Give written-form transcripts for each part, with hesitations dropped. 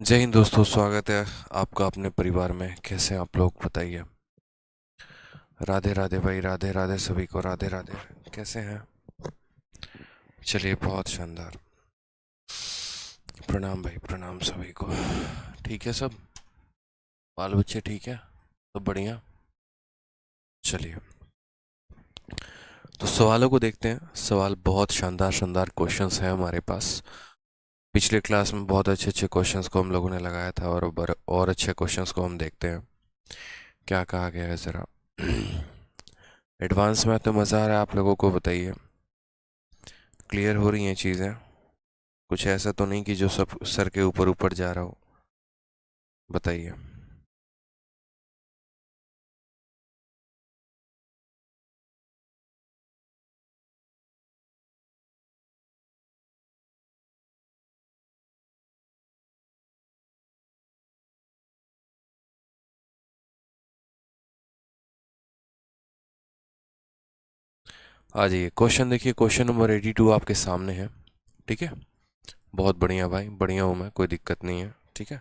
जय हिंद दोस्तों, स्वागत है आपका अपने परिवार में। कैसे हैं आप लोग, बताइए। राधे राधे भाई, राधे राधे सभी को, राधे राधे। कैसे हैं? चलिए, बहुत शानदार। प्रणाम भाई, प्रणाम सभी को। ठीक है सब? बाल बच्चे ठीक है? सब बढ़िया। चलिए, तो सवालों को देखते हैं। सवाल बहुत शानदार शानदार क्वेश्चंस हैं हमारे पास। पिछले क्लास में बहुत अच्छे अच्छे क्वेश्चंस को हम लोगों ने लगाया था, और अच्छे क्वेश्चंस को हम देखते हैं क्या कहा गया है ज़रा। एडवांस में तो मज़ा आ रहा है आप लोगों को, बताइए। क्लियर हो रही हैं चीज़ें? कुछ ऐसा तो नहीं कि जो सब सर के ऊपर ऊपर जा रहा हो? बताइए। आ जाइए, क्वेश्चन देखिए। क्वेश्चन नंबर 82 आपके सामने है। ठीक है, बहुत बढ़िया भाई, बढ़िया हूँ मैं, कोई दिक्कत नहीं है। ठीक है,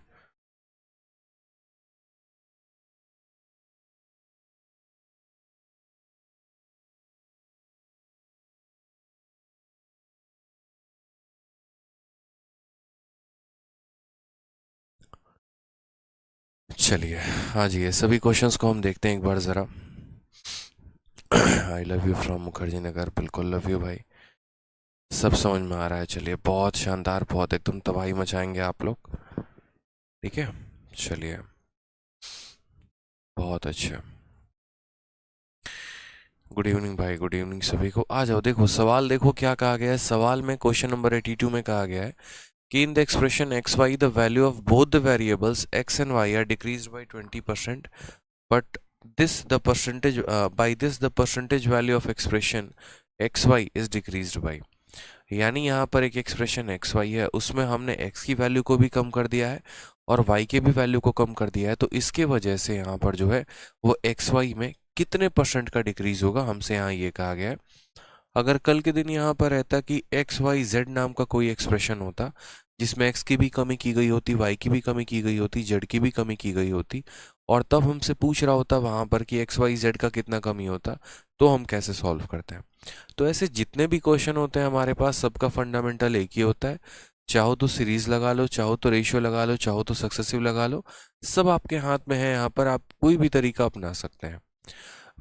चलिए आ जाइए, सभी क्वेश्चंस को हम देखते हैं एक बार ज़रा। I love you from Mukherjee Nagar, बिल्कुल लव यू भाई। सब समझ में आ रहा है। चलिए, बहुत शानदार, बहुत एकदम तबाही मचाएंगे आप लोग। ठीक है, चलिए, बहुत अच्छा। गुड इवनिंग भाई, गुड इवनिंग सभी को। आ जाओ, देखो सवाल, देखो क्या कहा गया है सवाल में। क्वेश्चन नंबर 82 में कहा गया है कि in the expression X Y the value of both the variables X and Y are decrease by 20%, but this the percentage by this the percentage value of expression X Y is decreased by। यानी यहाँ पर एक expression X Y है, उसमें हमने x की value को भी कम कर दिया है और वाई के भी वैल्यू को कम कर दिया है। तो इसके वजह से यहाँ पर जो है वो एक्स वाई में कितने परसेंट का डिक्रीज होगा, हमसे यहाँ ये कहा गया है। अगर कल के दिन यहाँ पर रहता कि एक्स वाई जेड नाम का कोई एक्सप्रेशन होता जिसमें एक्स की भी कमी की गई होती, वाई की भी कमी की गई होती, जेड की भी कमी की गई होती, और तब हमसे पूछ रहा होता वहां पर कि एक्स वाई जेड का कितना कमी होता, तो हम कैसे सॉल्व करते हैं। तो ऐसे जितने भी क्वेश्चन होते हैं हमारे पास, सबका फंडामेंटल एक ही होता है। चाहो तो सीरीज लगा लो, चाहो तो रेशियो लगा लो, चाहो तो सक्सेसिव लगा लो, सब आपके हाथ में है। यहाँ पर आप कोई भी तरीका अपना सकते हैं।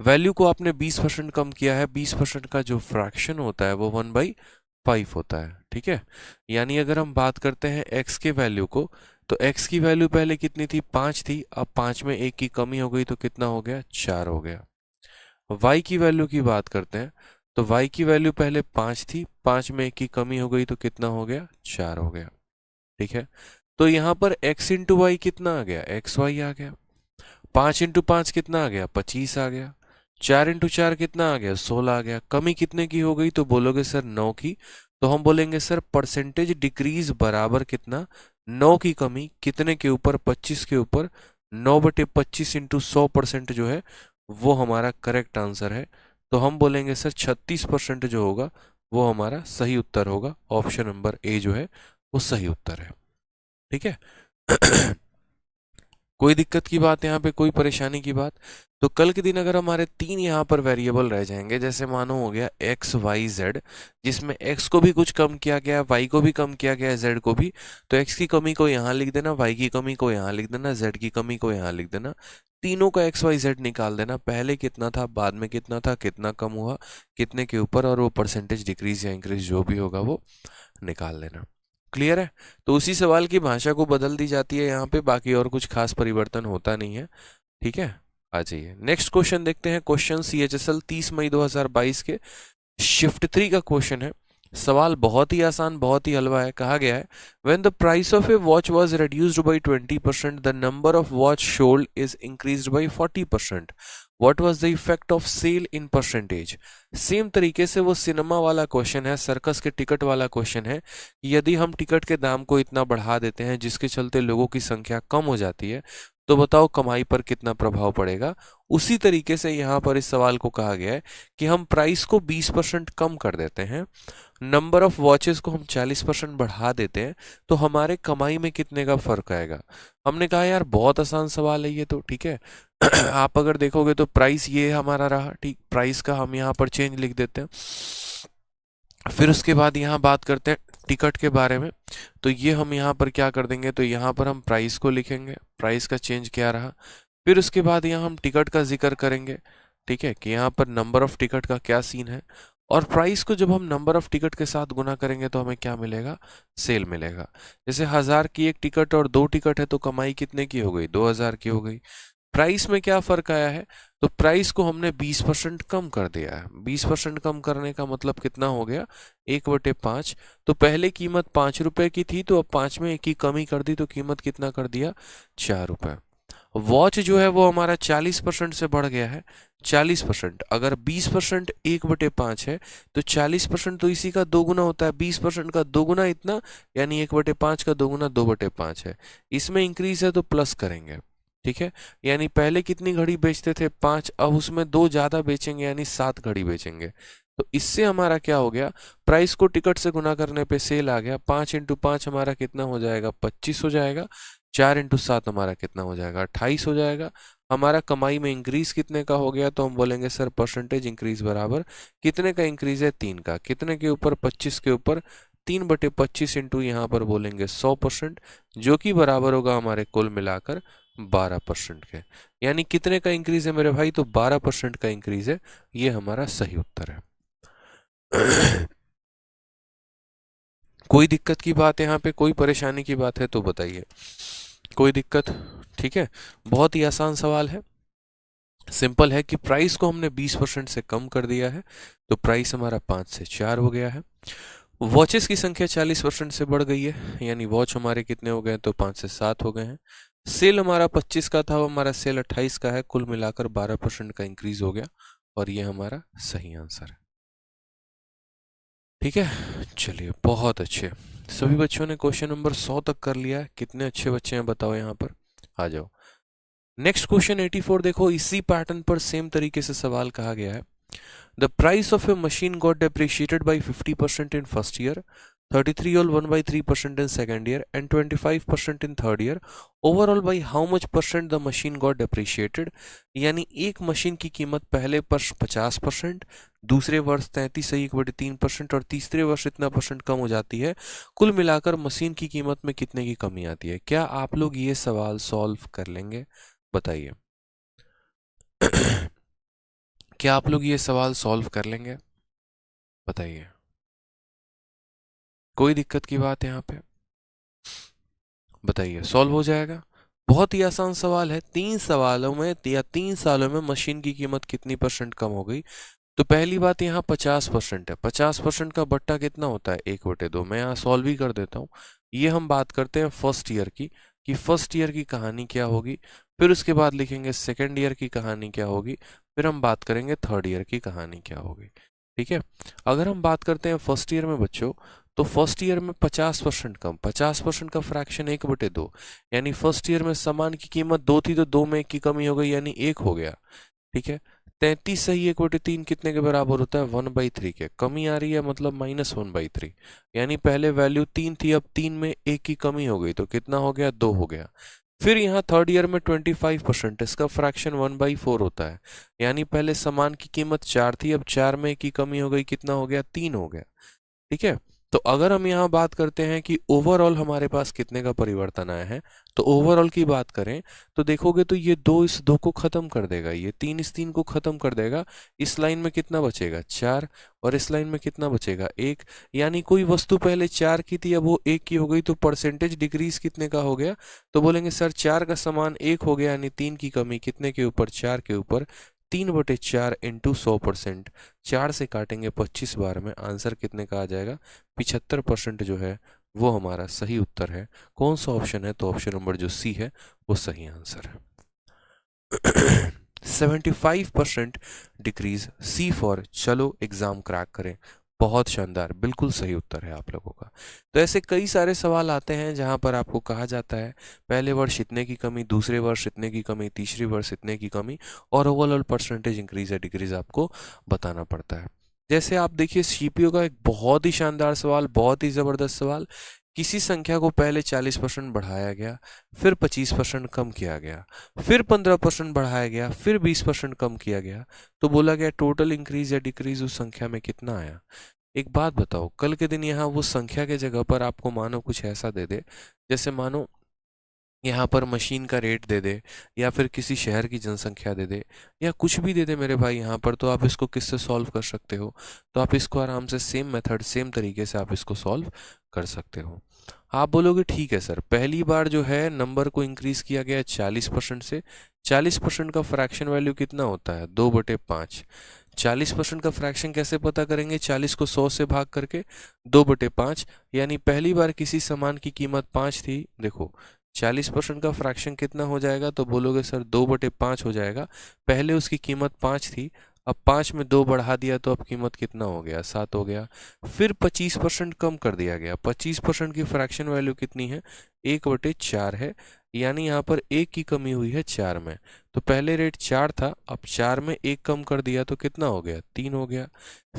वैल्यू को आपने 20% कम किया है, 20% का जो फ्रैक्शन होता है वो 1/5 होता है। ठीक है, यानी अगर हम बात करते हैं x के वैल्यू को, तो x की वैल्यू पहले कितनी थी? 5 थी। अब 5 में 1 की कमी हो गई तो कितना हो गया? 4 हो गया। y की वैल्यू की बात करते हैं, तो y की वैल्यू पहले 5 थी, 5 में 1 की कमी हो गई तो कितना हो गया? 4 हो गया। ठीक है, तो यहाँ पर x इंटू वाई कितना आ गया? एक्स वाई आ गया। 5 इंटू 5 कितना आ गया? 25 आ गया। 4 इंटू 4 कितना आ गया? 16 आ गया। कमी कितने की हो गई? तो बोलोगे सर 9 की। तो हम बोलेंगे सर परसेंटेज डिक्रीज बराबर कितना? 9 की कमी कितने के ऊपर? 25 के ऊपर। 9/25 इंटू 100% जो है वो हमारा करेक्ट आंसर है। तो हम बोलेंगे सर 36% जो होगा वो हमारा सही उत्तर होगा। ऑप्शन नंबर ए जो है वो सही उत्तर है। ठीक है। कोई दिक्कत की बात यहाँ पे, कोई परेशानी की बात? तो कल के दिन अगर हमारे 3 यहाँ पर वेरिएबल रह जाएंगे, जैसे मानो हो गया एक्स वाई जेड, जिसमें एक्स को भी कुछ कम किया गया, वाई को भी कम किया गया, जेड को भी, तो एक्स की कमी को यहाँ लिख देना, वाई की कमी को यहाँ लिख देना, जेड की कमी को यहाँ लिख देना। तीनों का एक्स वाई जेड निकाल देना, पहले कितना था, बाद में कितना था, कितना कम हुआ, कितने के ऊपर, और वो परसेंटेज डिक्रीज या इंक्रीज जो भी होगा वो निकाल लेना। क्लियर है? तो उसी सवाल की भाषा को बदल दी जाती है यहाँ पे, बाकी और कुछ खास परिवर्तन होता नहीं है। ठीक है, आ जाइए नेक्स्ट क्वेश्चन देखते हैं। क्वेश्चन CHSL 30 मई 2022 के शिफ्ट 3 का क्वेश्चन है। सवाल बहुत ही आसान, बहुत ही हलवा है। कहा गया है when the price of a watch was reduced by 20% the number of watch sold is increased by 40%। What was the effect of sale in percentage. Same तरीके से वो सिनेमा वाला क्वेश्चन है, सर्कस के टिकट वाला क्वेश्चन है कि यदि हम टिकट के दाम को इतना बढ़ा देते हैं जिसके चलते लोगों की संख्या कम हो जाती है तो बताओ कमाई पर कितना प्रभाव पड़ेगा। उसी तरीके से यहाँ पर इस सवाल को कहा गया है कि हम प्राइस को 20% कम कर देते हैं, नंबर ऑफ वॉचेस को हम 40% बढ़ा देते हैं, तो हमारे कमाई में कितने का फर्क आएगा। हमने कहा यार बहुत आसान सवाल है ये तो, ठीक है। आप अगर देखोगे तो प्राइस ये हमारा रहा, ठीक, प्राइस का हम यहाँ पर चेंज लिख देते हैं। फिर उसके बाद यहाँ बात करते हैं टिकट के बारे में, तो ये हम यहाँ पर क्या कर देंगे, तो यहाँ पर हम प्राइस को लिखेंगे, प्राइस का चेंज क्या रहा। फिर उसके बाद यहाँ हम टिकट का जिक्र करेंगे, ठीक है, कि यहाँ पर नंबर ऑफ टिकट का क्या सीन है। और प्राइस को जब हम नंबर ऑफ टिकट के साथ गुना करेंगे तो हमें क्या मिलेगा, सेल मिलेगा। जैसे 1000 की एक टिकट और 2 टिकट है तो कमाई कितने की हो गई, 2000 की हो गई। प्राइस में क्या फर्क आया है, तो प्राइस को हमने 20% कम कर दिया है। 20% कम करने का मतलब कितना हो गया, 1/5। तो पहले कीमत 5 रुपए की थी तो अब 5 में 1 की कमी कर दी तो कीमत कितना कर दिया, 4 रुपए। वॉच जो है वो हमारा 40% से बढ़ गया है, 40%। अगर 20% 1/5 है तो 40% तो इसी का दोगुना होता है, 20% का दोगुना इतना, यानी 1/5 का दोगुना 2/5 है। इसमें इंक्रीज है तो प्लस करेंगे, ठीक है। यानी पहले कितनी घड़ी बेचते थे, 5, अब उसमें 2 ज्यादा बेचेंगे यानी 7 घड़ी बेचेंगे। तो इससे हमारा क्या हो गया, प्राइस को टिकट से गुना करने पे सेल आ गया। 5 × 5 हमारा कितना हो जाएगा, 25 हो जाएगा। 4 × 7 हमारा कितना हो जाएगा, 28 हो जाएगा। हमारा कमाई में इंक्रीज कितने का हो गया, तो हम बोलेंगे सर परसेंटेज इंक्रीज बराबर कितने का इंक्रीज है, 3 का। कितने के ऊपर, 25 के ऊपर, 3/25 इंटू यहाँ पर बोलेंगे 100%, जो कि बराबर होगा हमारे कुल मिलाकर 12% के। यानी कितने का इंक्रीज है मेरे भाई, तो 12% का इंक्रीज है। ये हमारा सही उत्तर है। कोई दिक्कत की बात है यहाँ पे, कोई परेशानी की बात है तो बताइए, कोई दिक्कत, ठीक है। बहुत ही आसान सवाल है, सिंपल है कि प्राइस को हमने 20% से कम कर दिया है तो प्राइस हमारा 5 से 4 हो गया है। वॉचेस की संख्या 40% से बढ़ गई है, यानी वॉच हमारे कितने हो गए, तो 5 से 7 हो गए हैं। सेल हमारा 25 का था, हमारा सेल 28 का है, कुल मिलाकर 12% का इंक्रीज हो गया और ये हमारा सही आंसर है, ठीक है। चलिए बहुत अच्छे, सभी बच्चों ने क्वेश्चन नंबर 100 तक कर लिया है। कितने अच्छे बच्चे हैं बताओ, यहाँ पर आ जाओ। नेक्स्ट क्वेश्चन 84 देखो, इसी पैटर्न पर सेम तरीके से सवाल कहा गया है। The price of a machine got depreciated by 50% in first year, 33 all 1/3% in second year and 25% in third year. Overall by how much percent the machine got depreciated। यानी एक मशीन की कीमत पहले वर्ष 50%, दूसरे वर्ष 33.3% और तीसरे वर्ष इतना परसेंट कम हो जाती है। कुल मिलाकर मशीन की कीमत में कितने की कमी आती है। क्या आप लोग ये सवाल सॉल्व कर लेंगे, बताइए। क्या आप लोग ये सवाल सॉल्व कर लेंगे, बताइए। कोई दिक्कत की बात है यहाँ पे, बताइए, सॉल्व हो जाएगा। बहुत ही आसान सवाल है, 3 सवालों में या 3 सालों में मशीन की कीमत कितनी परसेंट कम हो गई। तो पहली बात यहाँ 50% है, 50% का बट्टा कितना होता है, 1/2। मैं यहाँ सॉल्व ही कर देता हूँ। ये हम बात करते हैं फर्स्ट ईयर की, कि फर्स्ट ईयर की कहानी क्या होगी। फिर उसके बाद लिखेंगे सेकेंड ईयर की कहानी क्या होगी। फिर हम बात करेंगे थर्ड ईयर की कहानी क्या होगी, ठीक है। अगर हम बात करते हैं फर्स्ट ईयर में बच्चों, तो फर्स्ट ईयर में 50% कम, 50% का फ्रैक्शन 1/2, यानी फर्स्ट ईयर में सामान की कीमत 2 थी तो 2 में 1 की कमी हो गई यानी 1 हो गया, ठीक है। 33 सही 1/3 कितने के बराबर होता है, 1/3 के। कमी आ रही है मतलब -1/3, यानी पहले वैल्यू 3 थी, अब 3 में 1 की कमी हो गई तो कितना हो गया, 2 हो गया। फिर यहाँ थर्ड ईयर में 25%, इसका फ्रैक्शन 1/4 होता है, यानी पहले सामान की कीमत 4 थी, अब 4 में 1 की कमी हो गई, कितना हो गया, 3 हो गया, ठीक है। तो अगर हम यहाँ बात करते हैं कि ओवरऑल हमारे पास कितने का परिवर्तन आया है, तो ओवरऑल की बात करें तो देखोगे तो ये 2 इस 2 को खत्म कर देगा, ये 3 इस 3 को खत्म कर देगा। इस लाइन में कितना बचेगा, 4, और इस लाइन में कितना बचेगा, 1। यानी कोई वस्तु पहले 4 की थी अब वो 1 की हो गई, तो परसेंटेज डिक्रीज कितने का हो गया, तो बोलेंगे सर 4 का सामान 1 हो गया, यानी 3 की कमी कितने के ऊपर, 4 के ऊपर, 3/4 इंटू 100%, 4 से काटेंगे 25 बार में, आंसर कितने का आ जाएगा? 75% जो है वो हमारा सही उत्तर है। कौन सा ऑप्शन है? तो ऑप्शन नंबर जो सी है वो सही आंसर है। 75% डिक्रीज, सी फॉर चलो एग्जाम क्रैक करें। बहुत शानदार, बिल्कुल सही उत्तर है आप लोगों का। तो ऐसे कई सारे सवाल आते हैं जहां पर आपको कहा जाता है पहले वर्ष इतने की कमी, दूसरे वर्ष इतने की कमी, तीसरी वर्ष इतने की कमी, और ओवरऑल परसेंटेज इंक्रीज या डिक्रीज आपको बताना पड़ता है। जैसे आप देखिए सीपीयू का एक बहुत ही शानदार सवाल, बहुत ही जबरदस्त सवाल। किसी संख्या को पहले 40% बढ़ाया गया, फिर 25% कम किया गया, फिर 15% बढ़ाया गया, फिर 20% कम किया गया, तो बोला गया टोटल इंक्रीज या डिक्रीज उस संख्या में कितना आया। एक बात बताओ, कल के दिन यहाँ वो संख्या के जगह पर आपको मानो कुछ ऐसा दे दे, जैसे मानो यहाँ पर मशीन का रेट दे दे, या फिर किसी शहर की जनसंख्या दे दे, या कुछ भी दे दे मेरे भाई यहाँ पर, तो आप इसको किससे सॉल्व कर सकते हो? तो आप इसको आराम से सेम मेथड, सेम तरीके से आप इसको सॉल्व कर सकते हो। आप बोलोगे ठीक है सर, पहली बार जो है नंबर को इंक्रीज किया गया 40% से। 40% का फ्रैक्शन वैल्यू कितना होता है? 2/5। 40% का फ्रैक्शन कैसे पता करेंगे? 40 को 100 से भाग करके 2/5, यानी पहली बार किसी सामान की कीमत 5 थी। देखो 40% का फ्रैक्शन कितना हो जाएगा? तो बोलोगे सर 2/5 हो जाएगा। पहले उसकी कीमत 5 थी, अब 5 में 2 बढ़ा दिया तो अब कीमत कितना हो गया? 7 हो गया। फिर 25% कम कर दिया गया, 25% की फ्रैक्शन वैल्यू कितनी है? 1/4 है, यानी यहाँ पर 1 की कमी हुई है 4 में। तो पहले रेट 4 था, अब 4 में 1 कम कर दिया तो कितना हो गया? 3 हो गया।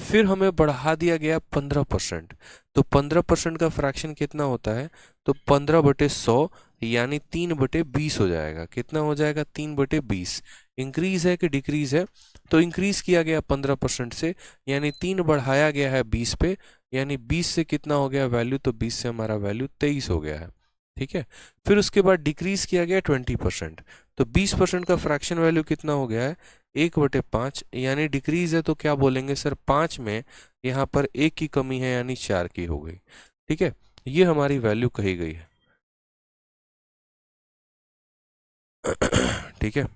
फिर हमें बढ़ा दिया गया 15%, तो 15% का फ्रैक्शन कितना होता है? तो 15/100, यानी 3/20 हो जाएगा। कितना हो जाएगा? 3/20। इंक्रीज है कि डिक्रीज है? तो इंक्रीज किया गया 15% से, यानी 3 बढ़ाया गया है 20 पे, यानी 20 से कितना हो गया वैल्यू? तो 20 से हमारा वैल्यू 23 हो गया है। ठीक है। फिर उसके बाद डिक्रीज किया गया 20%, तो 20% का फ्रैक्शन वैल्यू कितना हो गया है? 1/5, यानी डिक्रीज है तो क्या बोलेंगे सर? 5 में यहाँ पर 1 की कमी है, यानी 4 की हो गई। ठीक है, ये हमारी वैल्यू कही गई है। ठीक है,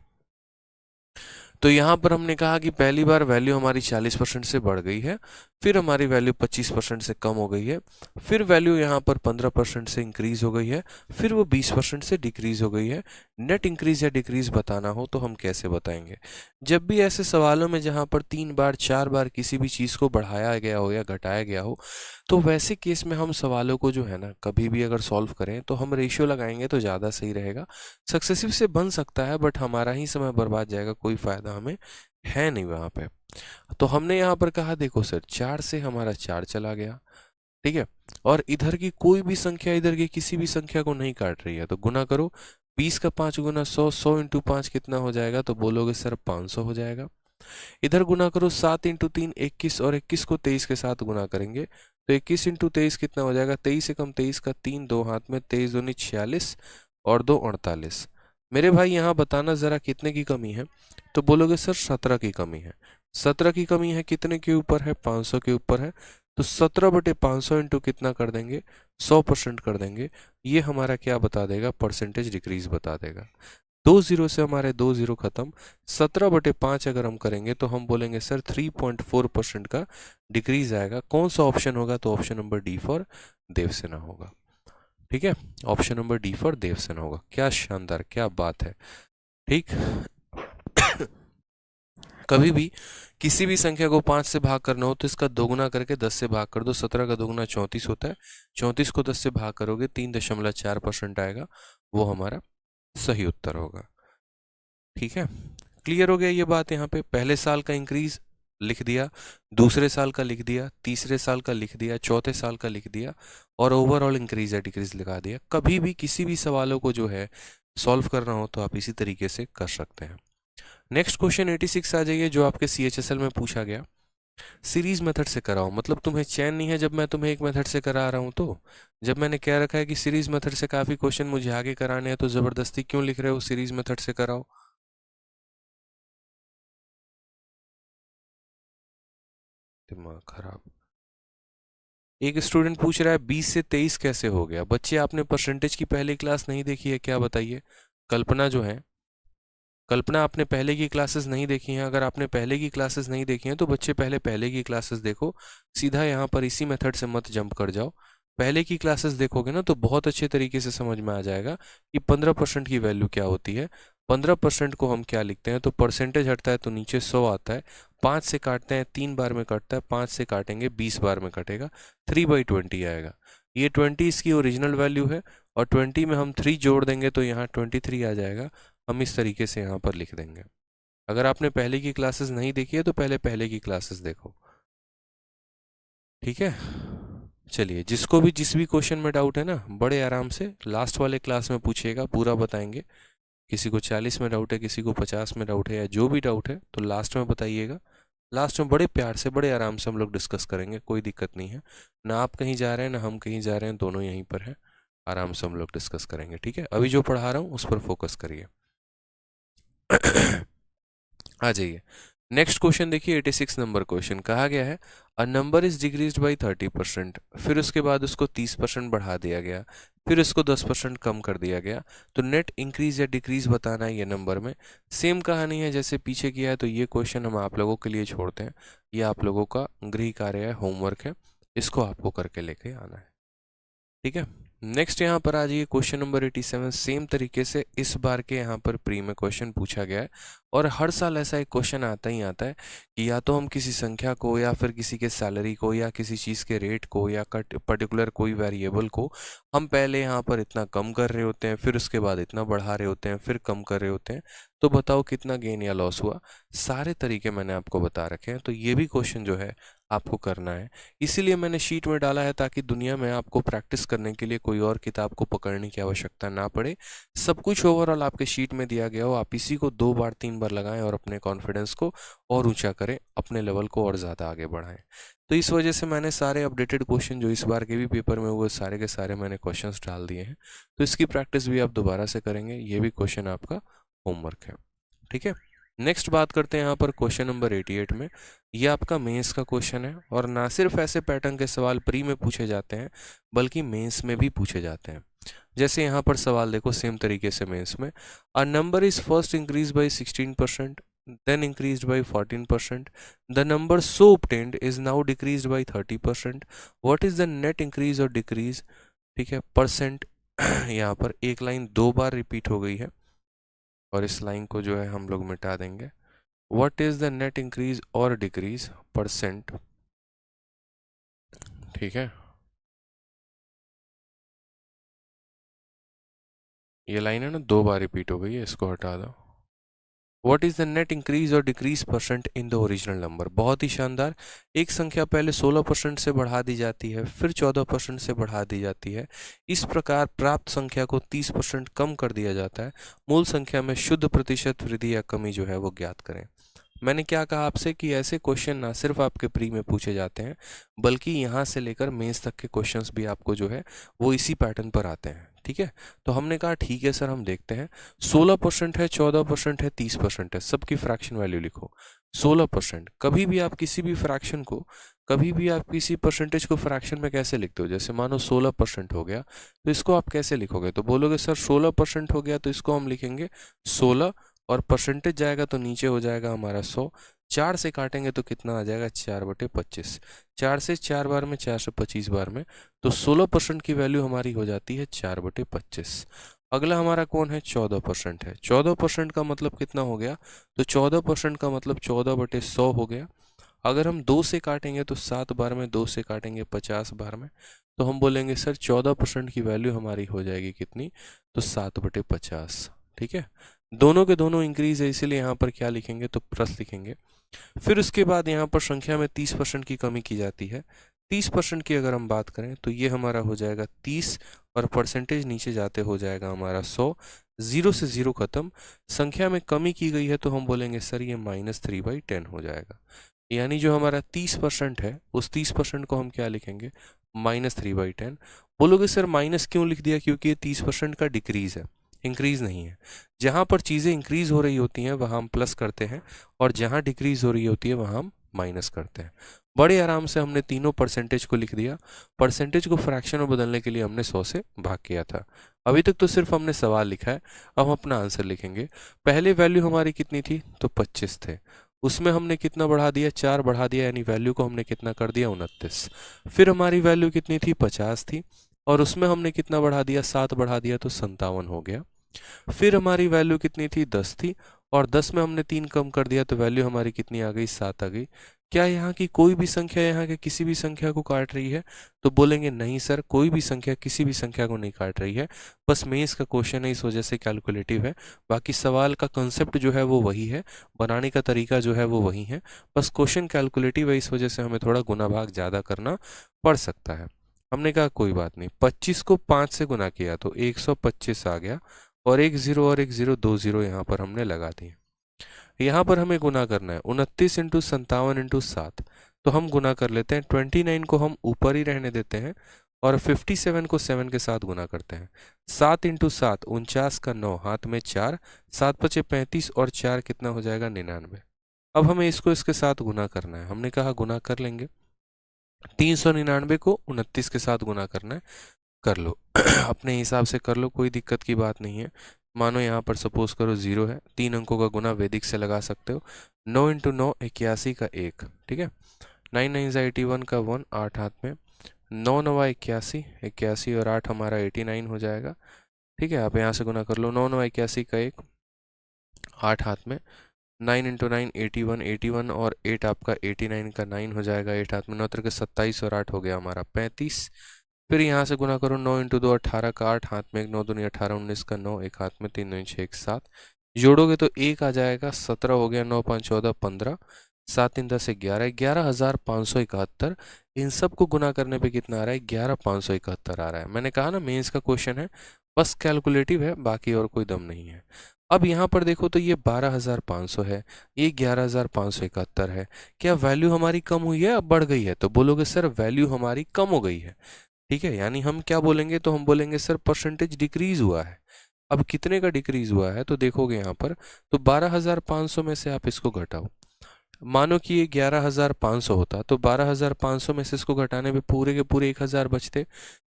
तो यहाँ पर हमने कहा कि पहली बार वैल्यू हमारी 40% से बढ़ गई है, फिर हमारी वैल्यू 25% से कम हो गई है, फिर वैल्यू यहाँ पर 15% से इंक्रीज हो गई है, फिर वो 20% से डिक्रीज हो गई है। नेट इंक्रीज या डिक्रीज बताना हो तो हम कैसे बताएंगे? जब भी ऐसे सवालों में जहाँ पर 3 बार 4 बार किसी भी चीज़ को बढ़ाया गया हो या घटाया गया हो, तो वैसे केस में हम सवालों को जो है ना कभी भी अगर सॉल्व करें तो हम रेशियो लगाएंगे तो ज़्यादा सही रहेगा। सक्सेसिव से बन सकता है बट हमारा ही समय बर्बाद जाएगा, कोई फायदा हमें है नहीं वहां पे। तो हमने यहाँ पर कहा देखो सर 4 से हमारा 4 चला गया, ठीक है, और इधर की कोई भी संख्या इधर की किसी भी संख्या को नहीं काट रही है, तो गुना करो। 20 का 5 गुना 100, 100 इंटू 5 कितना हो जाएगा? तो बोलोगे सर 500 हो जाएगा। इधर गुना करो 7 इंटू 3 21, और 21 को 23 के साथ गुना करेंगे तो 21 इंटू 23 कितना हो जाएगा? 23 से कम 23 का 3, 2 हाथ में, 23 दूनी 46 और 2 48। मेरे भाई यहाँ बताना जरा कितने की कमी है? तो बोलोगे सर 17 की कमी है। 17 की कमी है, कितने के ऊपर है? 500 के ऊपर है। तो 17/500 इंटू कितना कर देंगे? 100% कर देंगे। ये हमारा क्या बता देगा? परसेंटेज डिक्रीज बता देगा। 2 जीरो से हमारे 2 जीरो खत्म। 17/5 अगर हम करेंगे तो हम बोलेंगे सर 3.4% का डिक्रीज आएगा। कौन सा ऑप्शन होगा? तो option number D for Devsena होगा। ठीक है, option number D for Devsena होगा। क्या शानदार, क्या बात है। ठीक। कभी भी किसी भी संख्या को 5 से भाग करना हो तो इसका दोगुना करके 10 से भाग कर दो। 17 का दोगुना 34 होता है, 34 को 10 से भाग करोगे 3.4% आएगा, वो हमारा सही उत्तर होगा। ठीक है, क्लियर हो गया ये बात? यहाँ पे पहले साल का इंक्रीज लिख दिया, दूसरे साल का लिख दिया, तीसरे साल का लिख दिया, चौथे साल का लिख दिया, और ओवरऑल इंक्रीज या डिक्रीज लिखा दिया। कभी भी किसी भी सवालों को जो है सॉल्व करना हो तो आप इसी तरीके से कर सकते हैं। नेक्स्ट क्वेश्चन 86 आ जाइए, जो आपके CHSL में पूछा गया। सीरीज मेथड से कराओ, मतलब तुम्हें चैन नहीं है जब मैं तुम्हें एक मेथड से करा रहा हूं। तो जब मैंने कह रखा है कि सीरीज मेथड से काफी क्वेश्चन मुझे आगे कराने हैं, तो जबरदस्ती क्यों लिख रहे हो सीरीज मेथड से कराओ? दिमाग खराब। एक स्टूडेंट पूछ रहा है 20 से 23 कैसे हो गया? बच्चे आपने परसेंटेज की पहली क्लास नहीं देखी है क्या? बताइए। कल्पना जो है, कल्पना आपने पहले की क्लासेस नहीं देखी हैं, अगर आपने पहले की क्लासेस नहीं देखी हैं तो बच्चे पहले की क्लासेस देखो, सीधा यहाँ पर इसी मेथड से मत जंप कर जाओ। पहले की क्लासेस देखोगे ना तो बहुत अच्छे तरीके से समझ में आ जाएगा कि 15% की वैल्यू क्या होती है। 15% को हम क्या लिखते हैं, तो परसेंटेज हटता है तो नीचे 100 आता है, 5 से काटते हैं 3 बार में कटता है, 5 से काटेंगे 20 बार में कटेगा, 3/20 आएगा। ये 20 इसकी ओरिजिनल वैल्यू है और 20 में हम 3 जोड़ देंगे तो यहाँ 23 आ जाएगा। हम इस तरीके से यहाँ पर लिख देंगे। अगर आपने पहले की क्लासेस नहीं देखी है तो पहले की क्लासेस देखो, ठीक है। चलिए, जिसको भी जिस भी क्वेश्चन में डाउट है ना, बड़े आराम से लास्ट वाले क्लास में पूछिएगा, पूरा बताएंगे। किसी को 40 में डाउट है, किसी को 50 में डाउट है, या जो भी डाउट है तो लास्ट में बताइएगा। लास्ट में बड़े प्यार से बड़े आराम से हम लोग डिस्कस करेंगे, कोई दिक्कत नहीं है। ना आप कहीं जा रहे हैं ना हम कहीं जा रहे हैं, दोनों यहीं पर हैं, आराम से हम लोग डिस्कस करेंगे, ठीक है। अभी जो पढ़ा रहा हूँ उस पर फोकस करिए। आ जाइए, नेक्स्ट क्वेश्चन देखिए। 86 नंबर क्वेश्चन कहा गया है a number is decreased bye 30%, फिर उसके बाद उसको 30% बढ़ा दिया गया, फिर उसको 10% कम कर दिया गया, तो नेट इंक्रीज या डिक्रीज बताना है ये नंबर में। सेम कहानी है जैसे पीछे किया है, तो ये क्वेश्चन हम आप लोगों के लिए छोड़ते हैं, ये आप लोगों का गृह कार्य है, होमवर्क है, इसको आपको करके लेके आना है, ठीक है। नेक्स्ट यहाँ पर आ जाइए, क्वेश्चन नंबर 87। सेम तरीके से इस बार के यहाँ पर प्री में क्वेश्चन पूछा गया है, और हर साल ऐसा एक क्वेश्चन आता ही आता है कि या तो हम किसी संख्या को या फिर किसी के सैलरी को या किसी चीज़ के रेट को या पर्टिकुलर कोई वेरिएबल को हम पहले यहाँ पर इतना कम कर रहे होते हैं, फिर उसके बाद इतना बढ़ा रहे होते हैं, फिर कम कर रहे होते हैं, तो बताओ कितना गेन या लॉस हुआ। सारे तरीके मैंने आपको बता रखे हैं, तो ये भी क्वेश्चन जो है आपको करना है। इसीलिए मैंने शीट में डाला है ताकि दुनिया में आपको प्रैक्टिस करने के लिए कोई और किताब को पकड़ने की आवश्यकता ना पड़े। सब कुछ ओवरऑल आपके शीट में दिया गया हो, आप इसी को 2 बार 3 बार लगाएं और अपने कॉन्फिडेंस को और ऊंचा करें, अपने लेवल को और ज़्यादा आगे बढ़ाएं। तो इस वजह से मैंने सारे अपडेटेड क्वेश्चन जो इस बार के भी पेपर में हुए सारे के सारे मैंने क्वेश्चंस डाल दिए हैं, तो इसकी प्रैक्टिस भी आप दोबारा से करेंगे। ये भी क्वेश्चन आपका होमवर्क है, ठीक है। नेक्स्ट बात करते हैं यहाँ पर क्वेश्चन नंबर 88 में। ये आपका मेंस का क्वेश्चन है, और ना सिर्फ ऐसे पैटर्न के सवाल प्री में पूछे जाते हैं बल्कि मेंस में भी पूछे जाते हैं। जैसे यहाँ पर सवाल देखो, सेम तरीके से मेंस में a number is first increase by 16%, then increased by 14%. The number so obtained is now decreased by 30%. What is the net increase or decrease? ठीक है, परसेंट यहाँ पर एक लाइन 2 बार रिपीट हो गई है, और इस लाइन को जो है हम लोग मिटा देंगे। What is the net increase or decrease percent, ठीक है। ये लाइन है ना 2 बार रिपीट हो गई है, इसको हटा दो। What is the net increase or decrease percent in the original number? बहुत ही शानदार। एक संख्या पहले 16% से बढ़ा दी जाती है, फिर 14% से बढ़ा दी जाती है। इस प्रकार प्राप्त संख्या को 30% कम कर दिया जाता है। मूल संख्या में शुद्ध प्रतिशत वृद्धि या कमी जो है वो ज्ञात करें। मैंने क्या कहा आपसे कि ऐसे क्वेश्चन ना सिर्फ आपके प्री में पूछे जाते हैं, बल्कि यहाँ से लेकर मेंस तक के क्वेश्चंस भी आपको जो है वो इसी पैटर्न पर आते हैं, ठीक है। तो हमने कहा ठीक है सर, हम देखते हैं। 16% है, 14% है, 30% है, सबकी फ्रैक्शन वैल्यू लिखो। 16%, कभी भी आप किसी भी फ्रैक्शन को, कभी भी आप किसी परसेंटेज को फ्रैक्शन में कैसे लिखते हो? जैसे मानो 16% हो गया, तो इसको आप कैसे लिखोगे? तो बोलोगे सर 16% हो गया, तो इसको हम लिखेंगे 16, और परसेंटेज जाएगा तो नीचे हो जाएगा हमारा 100। 4 से काटेंगे तो कितना आ जाएगा? 4/25। 4 से 4 बार में, 4 से 25 बार में, तो 16% की वैल्यू हमारी हो जाती है 4/25। अगला हमारा कौन है? 14% है। 14% का मतलब कितना हो गया? तो 14% का मतलब 14/100 हो गया। अगर हम 2 से काटेंगे तो 7 बार में, 2 से काटेंगे 50 बार में, तो हम बोलेंगे सर 14% की वैल्यू हमारी हो जाएगी कितनी? तो 7/50, ठीक है। दोनों के दोनों इंक्रीज है, इसीलिए यहाँ पर क्या लिखेंगे? तो प्लस लिखेंगे। फिर उसके बाद यहाँ पर संख्या में 30% की कमी की जाती है। 30% की अगर हम बात करें तो ये हमारा हो जाएगा 30, और परसेंटेज नीचे जाते हो जाएगा हमारा 100। 0 से 0 खत्म। संख्या में कमी की गई है तो हम बोलेंगे सर ये -3/10 हो जाएगा। यानी जो हमारा 30% है, उस 30% को हम क्या लिखेंगे? -3/10। बोलोगे सर माइनस क्यों लिख दिया? क्योंकि ये 30% का डिक्रीज है, इंक्रीज नहीं है। जहाँ पर चीज़ें इंक्रीज हो रही होती हैं वहाँ हम प्लस करते हैं, और जहाँ डिक्रीज हो रही होती है वहाँ हम माइनस करते हैं। बड़े आराम से हमने तीनों परसेंटेज को लिख दिया। परसेंटेज को फ्रैक्शन में बदलने के लिए हमने 100 से भाग किया था। अभी तक तो सिर्फ हमने सवाल लिखा है, अब हम अपना आंसर लिखेंगे। पहले वैल्यू हमारी कितनी थी, तो 25 थे। उसमें हमने कितना बढ़ा दिया, 4 बढ़ा दिया, यानी वैल्यू को हमने कितना कर दिया, 29। फिर हमारी वैल्यू कितनी थी, 50 थी, और उसमें हमने कितना बढ़ा दिया, 7 बढ़ा दिया, तो 57 हो गया। फिर हमारी वैल्यू कितनी थी, 10 थी, और 10 में हमने 3 कम कर दिया, तो वैल्यू हमारी कितनी आ गई, 7 आ गई। क्या यहाँ की कोई भी संख्या यहाँ के किसी भी संख्या को काट रही है, तो बोलेंगे नहीं सर, कोई भी संख्या किसी भी संख्या को नहीं काट रही है। बस मेंस का क्वेश्चन है, इस वजह से कैलकुलेटिव है। बाकी सवाल का कंसेप्ट जो है वो वही है, बनाने का तरीका जो है वो वही है, बस क्वेश्चन कैलकुलेटिव है, इस वजह से हमें थोड़ा गुना भाग ज़्यादा करना पड़ सकता है। हमने कहा कोई बात नहीं, 25 को 5 से गुना किया तो 125 आ गया, और एक जीरो और एक जीरो, 2 जीरो यहाँ पर हमने लगा दिए। यहाँ पर हमें गुना करना है 29 इंटू 57 इंटू 7, तो हम गुना कर लेते हैं। 29 को हम ऊपर ही रहने देते हैं, और 57 को 7 के साथ गुना करते हैं। 7 इंटू 7 49 का 9, हाथ में 4, 7 पचे 35, और 4 कितना हो जाएगा, 99। अब हमें इसको इसके साथ गुना करना है, हमने कहा गुना कर लेंगे। 399 को 29 के साथ गुना करना है, कर लो अपने हिसाब से कर लो, कोई दिक्कत की बात नहीं है। मानो यहाँ पर सपोज करो 0 है, 3 अंकों का गुना वैदिक से लगा सकते हो। 9 इंटू 9 81 का 1, ठीक है। 9 9 81 का 1, 8 हाथ में, 9 9 81, 81 और 8 हमारा 89 हो जाएगा, ठीक है। आप यहाँ से गुना कर लो, 9 9 81 का 1, 8 हाथ में, 9 इंटू 9 81, 81 और 8 आपका 89 का 9 हो जाएगा, 8 हाथ में, 9 के 27 और 8 हो गया हमारा 35। फिर यहाँ से गुना करो, 9 इंटू 2 18 का 8, हाथ में 1, 9 दूनी 18, 19 का 9, एक हाथ में, 3 9 6 1 7, जोड़ोगे तो 1 आ जाएगा, 17 हो गया, 9 5 14 15, 7 3 10 11, 11,571। इन सब को गुना करने पे कितना आ रहा है, 11,571 आ रहा है। मैंने कहा ना मेंस का क्वेश्चन है, बस कैलकुलेटिव है, बाकी और कोई दम नहीं है। अब यहाँ पर देखो तो ये 12,500 है, ये 11,571 है। क्या वैल्यू हमारी कम हुई है, अब बढ़ गई है? तो बोलोगे सर वैल्यू हमारी कम हो गई है, ठीक है। यानी हम क्या बोलेंगे, तो हम बोलेंगे सर परसेंटेज डिक्रीज हुआ है। अब कितने का डिक्रीज हुआ है, तो देखोगे यहाँ पर, तो 12,500 में से आप इसको घटाओ। मानो कि ये 11,500 होता, तो 12,500 में से इसको घटाने पे पूरे के पूरे 1,000 बचते,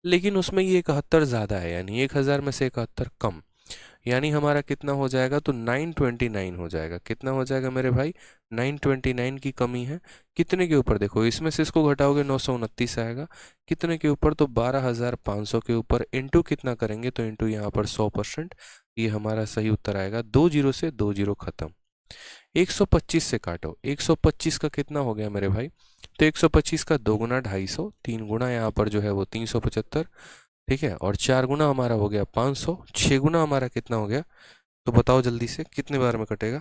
लेकिन उसमें ये 71 ज़्यादा है, यानी 1,000 में से 71 कम, यानी हमारा कितना हो जाएगा, तो 929 हो जाएगा। कितना हो जाएगा मेरे भाई, 929 की कमी है। कितने के ऊपर, देखो इसमें से इसको घटाओगे 929 आएगा, कितने के ऊपर, तो 12,500 के ऊपर, इंटू कितना करेंगे, तो इंटू यहाँ पर 100%, ये हमारा सही उत्तर आएगा। 2 जीरो से 2 जीरो खत्म। 125 से काटो, 125 का कितना हो गया मेरे भाई, तो 125 का 2 गुना 250, 3 गुना यहाँ पर जो है वो 375, ठीक है, और 4 गुना हमारा हो गया 500, 6 गुना हमारा कितना हो गया, तो बताओ जल्दी से कितने बार में कटेगा।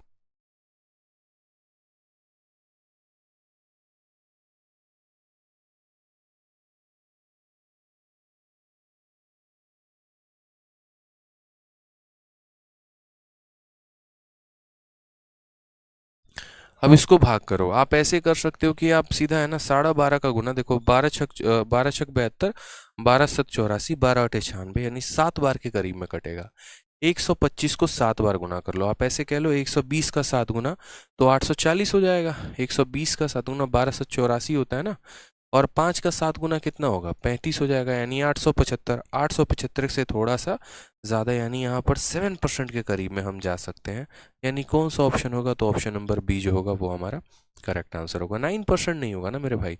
अब इसको भाग करो, आप ऐसे कर सकते हो कि आप सीधा है ना 12.5 का गुना, देखो 12 छक 72, 12 7 84, 12 8 96, यानी 7 बार के करीब में कटेगा। 125 को 7 बार गुना कर लो, आप ऐसे कह लो 120 का 7 गुना तो 840 हो जाएगा। 120 का 7 गुना 12 7 84 होता है ना, और 5 का 7 गुना कितना होगा, 35 हो जाएगा, यानी 875। 875 से थोड़ा सा ज़्यादा, यानी यहाँ पर 7% के करीब में हम जा सकते हैं। यानी कौन सा ऑप्शन होगा, तो ऑप्शन नंबर बी जो होगा वो हमारा करेक्ट आंसर होगा। 9% नहीं होगा ना मेरे भाई।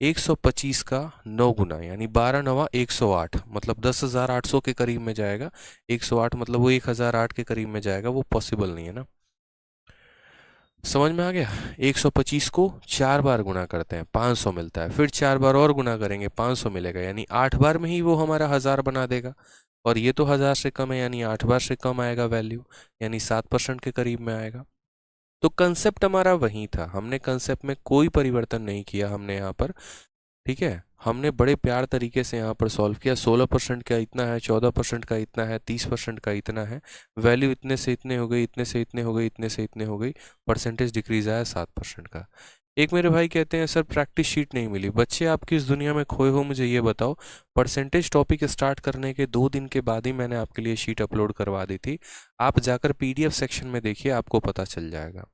125 का 9 गुना यानी 12 9 108, मतलब 10,800 के करीब में जाएगा। 108 मतलब वो 1,008 के करीब में जाएगा, वो पॉसिबल नहीं है ना। समझ में आ गया। 125 को 4 बार गुना करते हैं 500 मिलता है, फिर 4 बार और गुना करेंगे 500 मिलेगा, यानी 8 बार में ही वो हमारा 1000 बना देगा। और ये तो 1000 से कम है, यानी 8 बार से कम आएगा वैल्यू, यानी 7% के करीब में आएगा। तो कंसेप्ट हमारा वही था, हमने कंसेप्ट में कोई परिवर्तन नहीं किया हमने यहाँ पर, ठीक है। हमने बड़े प्यार तरीके से यहाँ पर सॉल्व किया। 16% का इतना है, 14% का इतना है, 30% का इतना है, वैल्यू इतने से इतने हो गई, इतने से इतने हो गई, इतने से इतने हो गई, परसेंटेज डिक्रीज आया 7% का। एक मेरे भाई कहते हैं सर प्रैक्टिस शीट नहीं मिली। बच्चे आप किस दुनिया में खोए हो, मुझे ये बताओ। परसेंटेज टॉपिक स्टार्ट करने के 2 दिन के बाद ही मैंने आपके लिए शीट अपलोड करवा दी थी, आप जाकर PDF सेक्शन में देखिए, आपको पता चल जाएगा।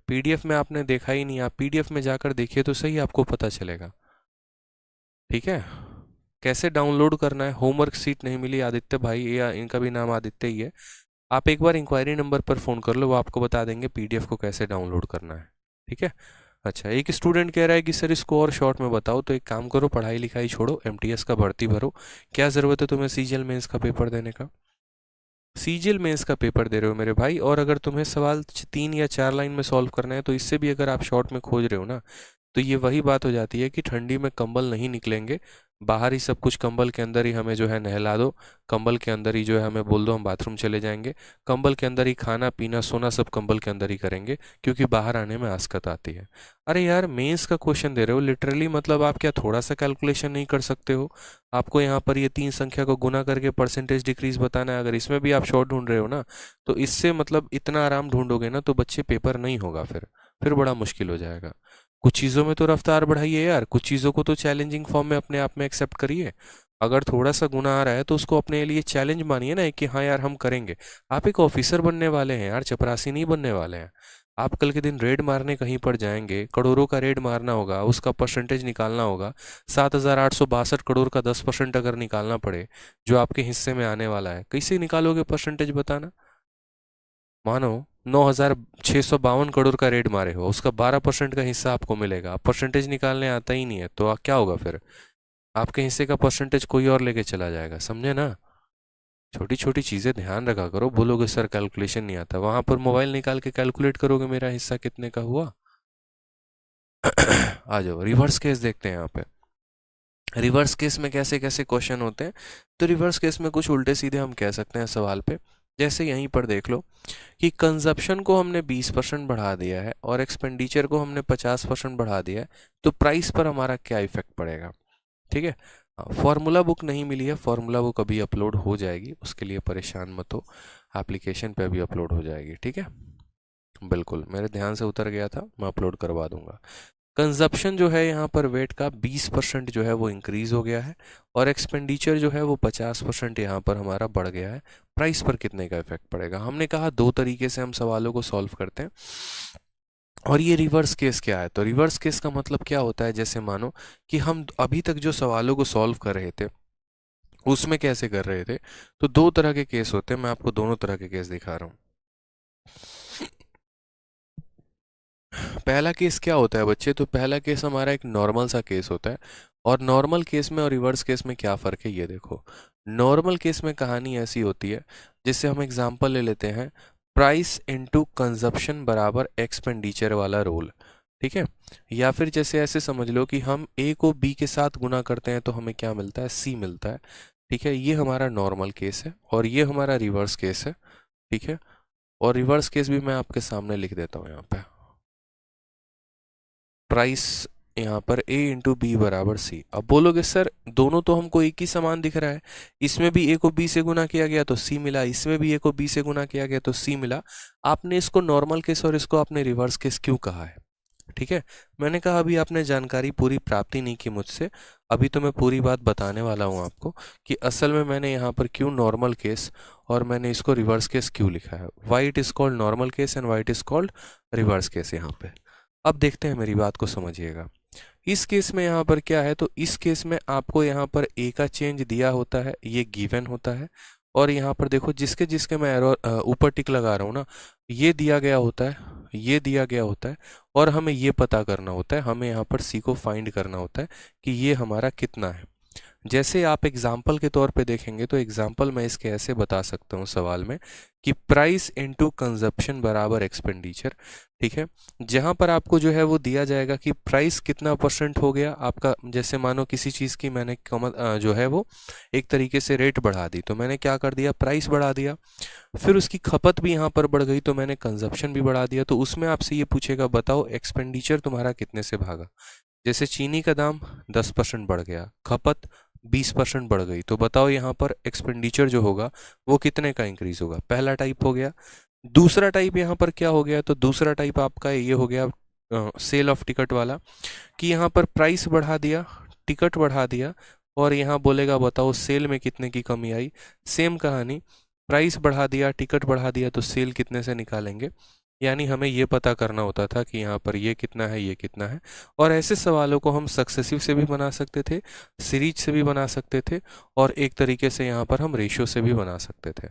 पीडीएफ में आपने देखा ही नहीं, आप पीडीएफ में जाकर देखिए तो सही, आपको पता चलेगा। ठीक है, कैसे डाउनलोड करना है, होमवर्क शीट नहीं मिली आदित्य भाई, या इनका भी नाम आदित्य ही है, आप एक बार इंक्वायरी नंबर पर फ़ोन कर लो, वो आपको बता देंगे पीडीएफ को कैसे डाउनलोड करना है। ठीक है। अच्छा, एक स्टूडेंट कह रहा है कि सर इसको और शॉर्ट में बताओ, तो एक काम करो, पढ़ाई लिखाई छोड़ो, एमटीएस का भर्ती भरो। क्या ज़रूरत है तुम्हें सीजीएल मेंस का पेपर देने का? सीजीएल मेंस का पेपर दे रहे हो मेरे भाई, और अगर तुम्हें सवाल 3 या 4 लाइन में सॉल्व करना है, तो इससे भी अगर आप शॉर्ट में खोज रहे हो ना, तो ये वही बात हो जाती है कि ठंडी में कंबल नहीं निकलेंगे, बाहर ही सब कुछ, कंबल के अंदर ही हमें जो है नहला दो, कंबल के अंदर ही जो है हमें बोल दो हम बाथरूम चले जाएंगे, कंबल के अंदर ही खाना पीना सोना सब कंबल के अंदर ही करेंगे, क्योंकि बाहर आने में आस्कत आती है। अरे यार, मेंस का क्वेश्चन दे रहे हो लिटरली, मतलब आप क्या थोड़ा सा कैलकुलेशन नहीं कर सकते हो? आपको यहाँ पर ये 3 संख्या को गुना करके परसेंटेज डिक्रीज बताना है, अगर इसमें भी आप शॉर्ट ढूंढ रहे हो ना, तो इससे मतलब इतना आराम ढूंढोगे ना तो बच्चे पेपर नहीं होगा, फिर बड़ा मुश्किल हो जाएगा। कुछ चीज़ों में तो रफ्तार बढ़ाइए यार, कुछ चीज़ों को तो चैलेंजिंग फॉर्म में अपने आप में एक्सेप्ट करिए। अगर थोड़ा सा गुना आ रहा है तो उसको अपने लिए चैलेंज मानिए ना, कि हाँ यार हम करेंगे। आप एक ऑफिसर बनने वाले हैं यार, चपरासी नहीं बनने वाले हैं। आप कल के दिन रेड मारने कहीं पर जाएंगे, करोड़ों का रेड मारना होगा, उसका परसेंटेज निकालना होगा। 7,862 करोड़ का 10% अगर निकालना पड़े, जो आपके हिस्से में आने वाला है, कैसे निकालोगे परसेंटेज बताना? मानो 9,652 करोड़ का रेड मारे हो, उसका 12% का हिस्सा आपको मिलेगा, परसेंटेज निकालने आता ही नहीं है, तो क्या होगा फिर? आपके हिस्से का परसेंटेज कोई और लेके चला जाएगा, समझे ना? छोटी छोटी चीज़ें ध्यान रखा करो। बोलोगे सर कैलकुलेशन नहीं आता, वहां पर मोबाइल निकाल के कैलकुलेट करोगे मेरा हिस्सा कितने का हुआ। आ जाओ, रिवर्स केस देखते हैं यहाँ पे। रिवर्स केस में कैसे कैसे क्वेश्चन होते हैं, तो रिवर्स केस में कुछ उल्टे सीधे हम कह सकते हैं सवाल पे। जैसे यहीं पर देख लो कि कंजप्शन को हमने 20% बढ़ा दिया है और एक्सपेंडिचर को हमने 50% बढ़ा दिया है, तो प्राइस पर हमारा क्या इफेक्ट पड़ेगा? ठीक है। फॉर्मूला बुक नहीं मिली है, फॉर्मूला बुक अभी अपलोड हो जाएगी, उसके लिए परेशान मत हो, एप्लीकेशन पे अभी अपलोड हो जाएगी। ठीक है, बिल्कुल मेरे ध्यान से उतर गया था, मैं अपलोड करवा दूंगा। कंजप्शन जो है यहाँ पर वेट का 20% जो है वो इंक्रीज हो गया है, और एक्सपेंडिचर जो है वो 50% यहाँ पर हमारा बढ़ गया है। प्राइस पर कितने का इफेक्ट पड़ेगा? हमने कहा 2 तरीके से हम सवालों को सॉल्व करते हैं। और ये रिवर्स केस क्या है? तो रिवर्स केस का मतलब क्या होता है, जैसे मानो कि हम अभी तक जो सवालों को सॉल्व कर रहे थे उसमें कैसे कर रहे थे, तो 2 तरह के केस होते हैं, मैं आपको दोनों तरह के केस दिखा रहा हूँ। पहला केस क्या होता है बच्चे, तो पहला केस हमारा एक नॉर्मल सा केस होता है, और नॉर्मल केस में और रिवर्स केस में क्या फ़र्क है ये देखो। नॉर्मल केस में कहानी ऐसी होती है, जिससे हम एग्जांपल ले लेते हैं, प्राइस इनटू कंजप्शन बराबर एक्सपेंडिचर वाला रूल। ठीक है, या फिर जैसे ऐसे समझ लो कि हम ए को बी के साथ गुना करते हैं तो हमें क्या मिलता है? सी मिलता है। ठीक है, ये हमारा नॉर्मल केस है, और ये हमारा रिवर्स केस है। ठीक है, और रिवर्स केस भी मैं आपके सामने लिख देता हूँ यहाँ पे। प्राइस यहाँ पर a इंटू बी बराबर सी। अब बोलोगे सर दोनों तो हमको एक ही समान दिख रहा है, इसमें भी a को b से गुना किया गया तो c मिला, इसमें भी a को b से गुना किया गया तो c मिला। आपने इसको नॉर्मल केस और इसको आपने रिवर्स केस क्यों कहा है? ठीक है, मैंने कहा अभी आपने जानकारी पूरी प्राप्ति नहीं की मुझसे, अभी तो मैं पूरी बात बताने वाला हूँ आपको कि असल में मैंने यहाँ पर क्यों नॉर्मल केस और मैंने इसको रिवर्स केस क्यों लिखा है। Why it is called normal case and why it is called reverse case यहाँ पे। अब देखते हैं, मेरी बात को समझिएगा। इस केस में यहाँ पर क्या है, तो इस केस में आपको यहाँ पर ए का चेंज दिया होता है, ये गिवन होता है, और यहाँ पर देखो जिसके जिसके मैं एरो ऊपर टिक लगा रहा हूँ ना, ये दिया गया होता है, ये दिया गया होता है, और हमें ये पता करना होता है, हमें यहाँ पर सी को फाइंड करना होता है कि ये हमारा कितना है। जैसे आप एग्जाम्पल के तौर पे देखेंगे तो एग्जाम्पल मैं इसके ऐसे बता सकता हूँ सवाल में कि प्राइस इनटू कंजप्शन बराबर एक्सपेंडिचर। ठीक है, जहाँ पर आपको जो है वो दिया जाएगा कि प्राइस कितना % हो गया आपका, जैसे मानो किसी चीज़ की मैंने जो है वो एक तरीके से रेट बढ़ा दी, तो मैंने क्या कर दिया, प्राइस बढ़ा दिया। फिर उसकी खपत भी यहाँ पर बढ़ गई तो मैंने कंजप्शन भी बढ़ा दिया। तो उसमें आपसे ये पूछेगा बताओ एक्सपेंडिचर तुम्हारा कितने से भागा। जैसे चीनी का दाम 10% बढ़ गया, खपत 20% बढ़ गई, तो बताओ यहाँ पर एक्सपेंडिचर जो होगा वो कितने का इंक्रीज होगा। पहला टाइप हो गया। दूसरा टाइप यहाँ पर क्या हो गया, तो दूसरा टाइप आपका ये हो गया सेल ऑफ टिकट वाला, कि यहाँ पर प्राइस बढ़ा दिया, टिकट बढ़ा दिया, और यहाँ बोलेगा बताओ सेल में कितने की कमी आई। सेम कहानी, प्राइस बढ़ा दिया, टिकट बढ़ा दिया, तो सेल कितने से निकालेंगे। यानी हमें ये पता करना होता था कि यहाँ पर ये कितना है, ये कितना है। और ऐसे सवालों को हम सक्सेसिव से भी बना सकते थे, सीरीज से भी बना सकते थे, और एक तरीके से यहाँ पर हम रेशियो से भी बना सकते थे।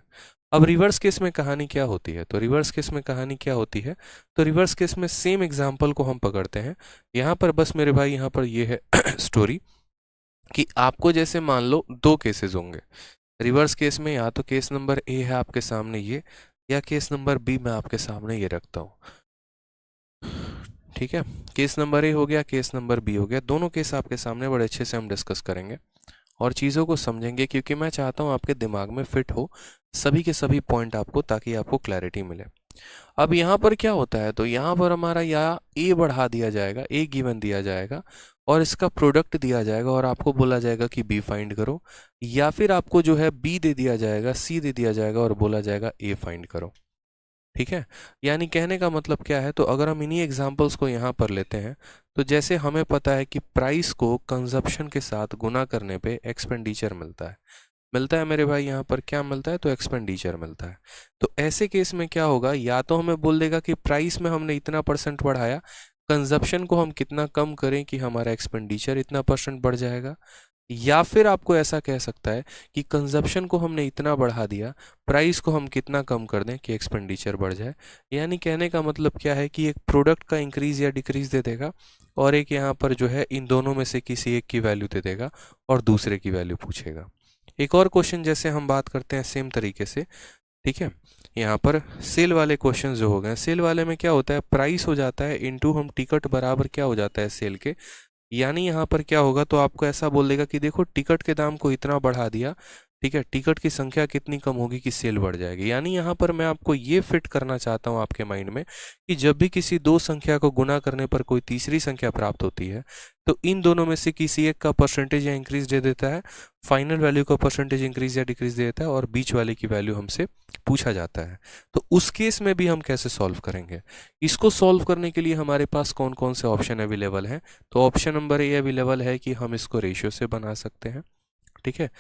अब रिवर्स केस में कहानी क्या होती है? तो रिवर्स केस में कहानी क्या होती है, तो रिवर्स केस में सेम एग्जाम्पल को हम पकड़ते हैं। यहाँ पर बस मेरे भाई यहाँ पर ये है स्टोरी कि आपको जैसे मान लो दो केसेस होंगे रिवर्स केस में, या तो केस नंबर ए है आपके सामने ये, या केस नंबर बी मैं आपके सामने ये रखता हूँ। ठीक है, केस नंबर ए हो गया, केस नंबर बी हो गया, दोनों केस आपके सामने बड़े अच्छे से हम डिस्कस करेंगे और चीज़ों को समझेंगे, क्योंकि मैं चाहता हूँ आपके दिमाग में फिट हो सभी के सभी पॉइंट आपको, ताकि आपको क्लैरिटी मिले। अब यहाँ पर क्या होता है, तो यहाँ पर हमारा या ए बढ़ा दिया जाएगा, ए गिवन दिया जाएगा और इसका प्रोडक्ट दिया जाएगा और आपको बोला जाएगा कि बी फाइंड करो, या फिर आपको जो है बी दे दिया जाएगा, सी दे दिया जाएगा और बोला जाएगा ए फाइंड करो। ठीक है, यानी कहने का मतलब क्या है, तो अगर हम इन्हीं एग्जांपल्स को यहाँ पर लेते हैं, तो जैसे हमें पता है कि प्राइस को कंजप्शन के साथ गुना करने पे एक्सपेंडिचर मिलता है मेरे भाई, यहाँ पर क्या मिलता है, तो एक्सपेंडिचर मिलता है। तो ऐसे केस में क्या होगा, या तो हमें बोल देगा कि प्राइस में हमने इतना % बढ़ाया, कंजप्शन को हम कितना कम करें कि हमारा एक्सपेंडिचर इतना % बढ़ जाएगा, या फिर आपको ऐसा कह सकता है कि कंजप्शन को हमने इतना बढ़ा दिया, प्राइस को हम कितना कम कर दें कि एक्सपेंडिचर बढ़ जाए। यानी कहने का मतलब क्या है कि एक प्रोडक्ट का इंक्रीज या डिक्रीज दे देगा, और एक यहाँ पर जो है इन दोनों में से किसी एक की वैल्यू दे देगा और दूसरे की वैल्यू पूछेगा। एक और क्वेश्चन जैसे हम बात करते हैं सेम तरीके से, ठीक है, यहाँ पर सेल वाले क्वेश्चन जो हो गए, सेल वाले में क्या होता है, प्राइस हो जाता है इनटू हम टिकट बराबर क्या हो जाता है सेल के। यानी यहाँ पर क्या होगा, तो आपको ऐसा बोल देगा कि देखो टिकट के दाम को इतना बढ़ा दिया, ठीक है, टिकट की संख्या कितनी कम होगी कि सेल बढ़ जाएगी। यानी यहाँ पर मैं आपको ये फिट करना चाहता हूँ आपके माइंड में कि जब भी किसी दो संख्या को गुना करने पर कोई तीसरी संख्या प्राप्त होती है, तो इन दोनों में से किसी एक का % या इंक्रीज दे देता है, फाइनल वैल्यू का % इंक्रीज या डिक्रीज दे देता है, और बीच वाले की वैल्यू हमसे पूछा जाता है। तो उस केस में भी हम कैसे सॉल्व करेंगे, इसको सॉल्व करने के लिए हमारे पास कौन कौन से ऑप्शन अवेलेबल हैं। तो ऑप्शन नंबर ए अवेलेबल है कि हम इसको रेशियो से बना सकते हैं, ठीक है।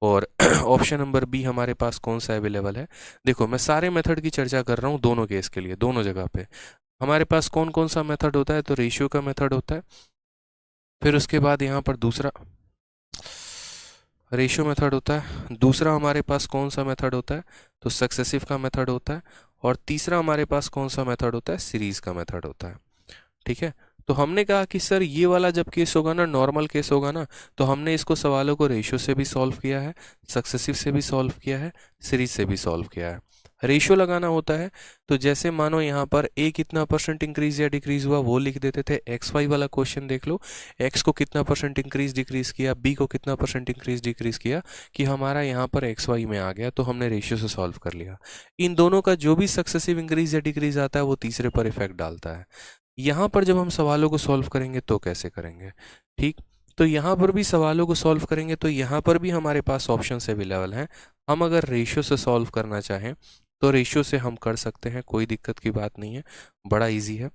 और ऑप्शन नंबर बी हमारे पास कौन सा अवेलेबल है, देखो मैं सारे मेथड की चर्चा कर रहा हूँ दोनों केस के लिए, दोनों जगह पे हमारे पास कौन कौन सा मेथड होता है, तो रेशियो का मेथड होता है, फिर उसके बाद यहाँ पर दूसरा रेशियो मेथड होता है, दूसरा हमारे पास कौन सा मेथड होता है, तो सक्सेसिव का मेथड होता है, और तीसरा हमारे पास कौन सा मेथड होता है, सीरीज का मेथड होता है। ठीक है, तो हमने कहा कि सर ये वाला जब केस होगा ना, नॉर्मल केस होगा ना, तो हमने इसको सवालों को रेशियो से भी सॉल्व किया है, सक्सेसिव से भी सॉल्व किया है, सीरीज से भी सॉल्व किया है। रेशियो लगाना होता है, तो जैसे मानो यहाँ पर ए कितना % इंक्रीज या डिक्रीज हुआ वो लिख देते थे, एक्स वाई वाला क्वेश्चन देख लो, एक्स को कितना % इंक्रीज डिक्रीज किया, बी को कितना % इंक्रीज डिक्रीज किया, कि हमारा यहाँ पर एक्स वाई में आ गया, तो हमने रेशियो से सॉल्व कर लिया। इन दोनों का जो भी सक्सेसिव इंक्रीज या डिक्रीज आता है वो तीसरे पर इफेक्ट डालता है। यहाँ पर जब हम सवालों को सॉल्व करेंगे तो कैसे करेंगे, ठीक, तो यहाँ पर भी सवालों को सॉल्व करेंगे तो यहाँ पर भी हमारे पास ऑप्शंस अवेलेबल हैं। हम अगर रेशियो से सॉल्व करना चाहें तो रेशियो से हम कर सकते हैं, कोई दिक्कत की बात नहीं है, बड़ा इजी है।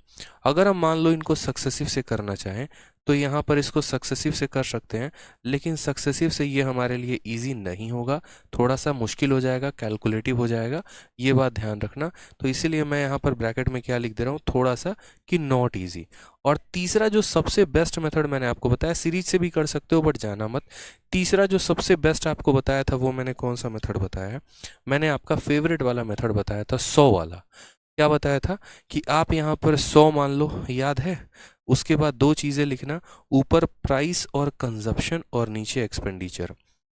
अगर हम मान लो इनको सक्सेसिव से करना चाहें तो यहाँ पर इसको सक्सेसिव से कर सकते हैं, लेकिन सक्सेसिव से ये हमारे लिए इजी नहीं होगा, थोड़ा सा मुश्किल हो जाएगा, कैलकुलेटिव हो जाएगा, ये बात ध्यान रखना। तो इसीलिए मैं यहाँ पर ब्रैकेट में क्या लिख दे रहा हूँ, थोड़ा सा, कि नॉट ईजी। और तीसरा जो सबसे बेस्ट मेथड मैंने आपको बताया, सीरीज से भी कर सकते हो बट जाना मत, तीसरा जो सबसे बेस्ट आपको बताया था वो मैंने कौन सा मेथड बताया है, मैंने आपका फेवरेट वाला मेथड बताया था, 100 वाला। क्या बताया था कि आप यहाँ पर 100 मान लो, याद है, उसके बाद दो चीज़ें लिखना, ऊपर प्राइस और कंजप्शन और नीचे एक्सपेंडिचर,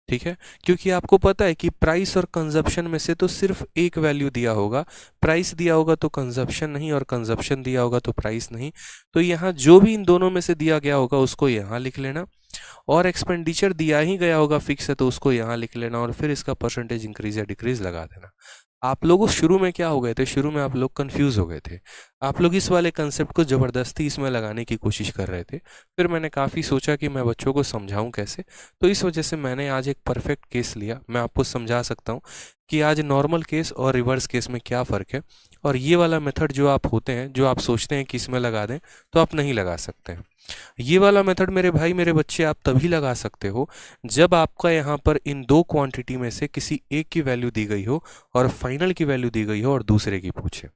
ठीक है, क्योंकि आपको पता है कि प्राइस और कंजप्शन में से तो सिर्फ एक वैल्यू दिया होगा, प्राइस दिया होगा तो कंजप्शन नहीं, और कंजप्शन दिया होगा तो प्राइस नहीं। तो यहाँ जो भी इन दोनों में से दिया गया होगा उसको यहाँ लिख लेना, और एक्सपेंडिचर दिया ही गया होगा फिक्स है तो उसको यहाँ लिख लेना, और फिर इसका % इंक्रीज या डिक्रीज लगा देना। आप लोगों शुरू में क्या हो गए थे, शुरू में आप लोग कंफ्यूज हो गए थे, आप लोग इस वाले कंसेप्ट को ज़बरदस्ती इसमें लगाने की कोशिश कर रहे थे, फिर मैंने काफ़ी सोचा कि मैं बच्चों को समझाऊं कैसे, तो इस वजह से मैंने आज एक परफेक्ट केस लिया, मैं आपको समझा सकता हूं कि आज नॉर्मल केस और रिवर्स केस में क्या फ़र्क है। और ये वाला मेथड जो आप होते हैं, जो आप सोचते हैं कि इसमें लगा दें, तो आप नहीं लगा सकते हैं। ये वाला मेथड मेरे भाई मेरे बच्चे आप तभी लगा सकते हो जब आपका यहाँ पर इन दो क्वांटिटी में से किसी एक की वैल्यू दी गई हो और फाइनल की वैल्यू दी गई हो और दूसरे की पूछे।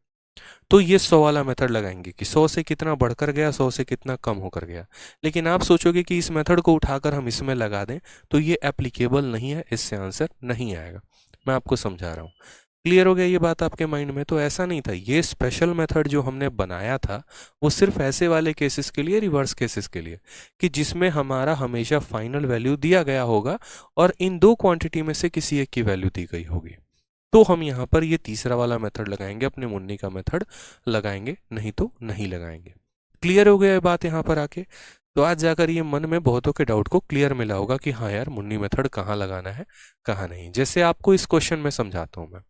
तो ये 100 वाला मेथड लगाएंगे कि 100 से कितना बढ़कर गया, 100 से कितना कम होकर गया। लेकिन आप सोचोगे कि इस मेथड को उठाकर हम इसमें लगा दें तो ये एप्लीकेबल नहीं है, इससे आंसर नहीं आएगा। मैं आपको समझा रहा हूँ। क्लियर हो गया ये बात आपके माइंड में? तो ऐसा नहीं था, ये स्पेशल मेथड जो हमने बनाया था वो सिर्फ ऐसे वाले केसेस के लिए, रिवर्स केसेस के लिए, कि जिसमें हमारा हमेशा फाइनल वैल्यू दिया गया होगा और इन दो क्वांटिटी में से किसी एक की वैल्यू दी गई होगी। तो हम यहाँ पर ये तीसरा वाला मेथड लगाएंगे, अपने मुन्नी का मेथड लगाएंगे, नहीं तो नहीं लगाएंगे। क्लियर हो गया ये बात यहाँ पर आके? तो आज जाकर ये मन में बहुतों के डाउट को क्लियर मिला होगा कि हाँ यार, मुन्नी मेथड कहाँ लगाना है कहाँ नहीं। जैसे आपको इस क्वेश्चन में समझाता हूँ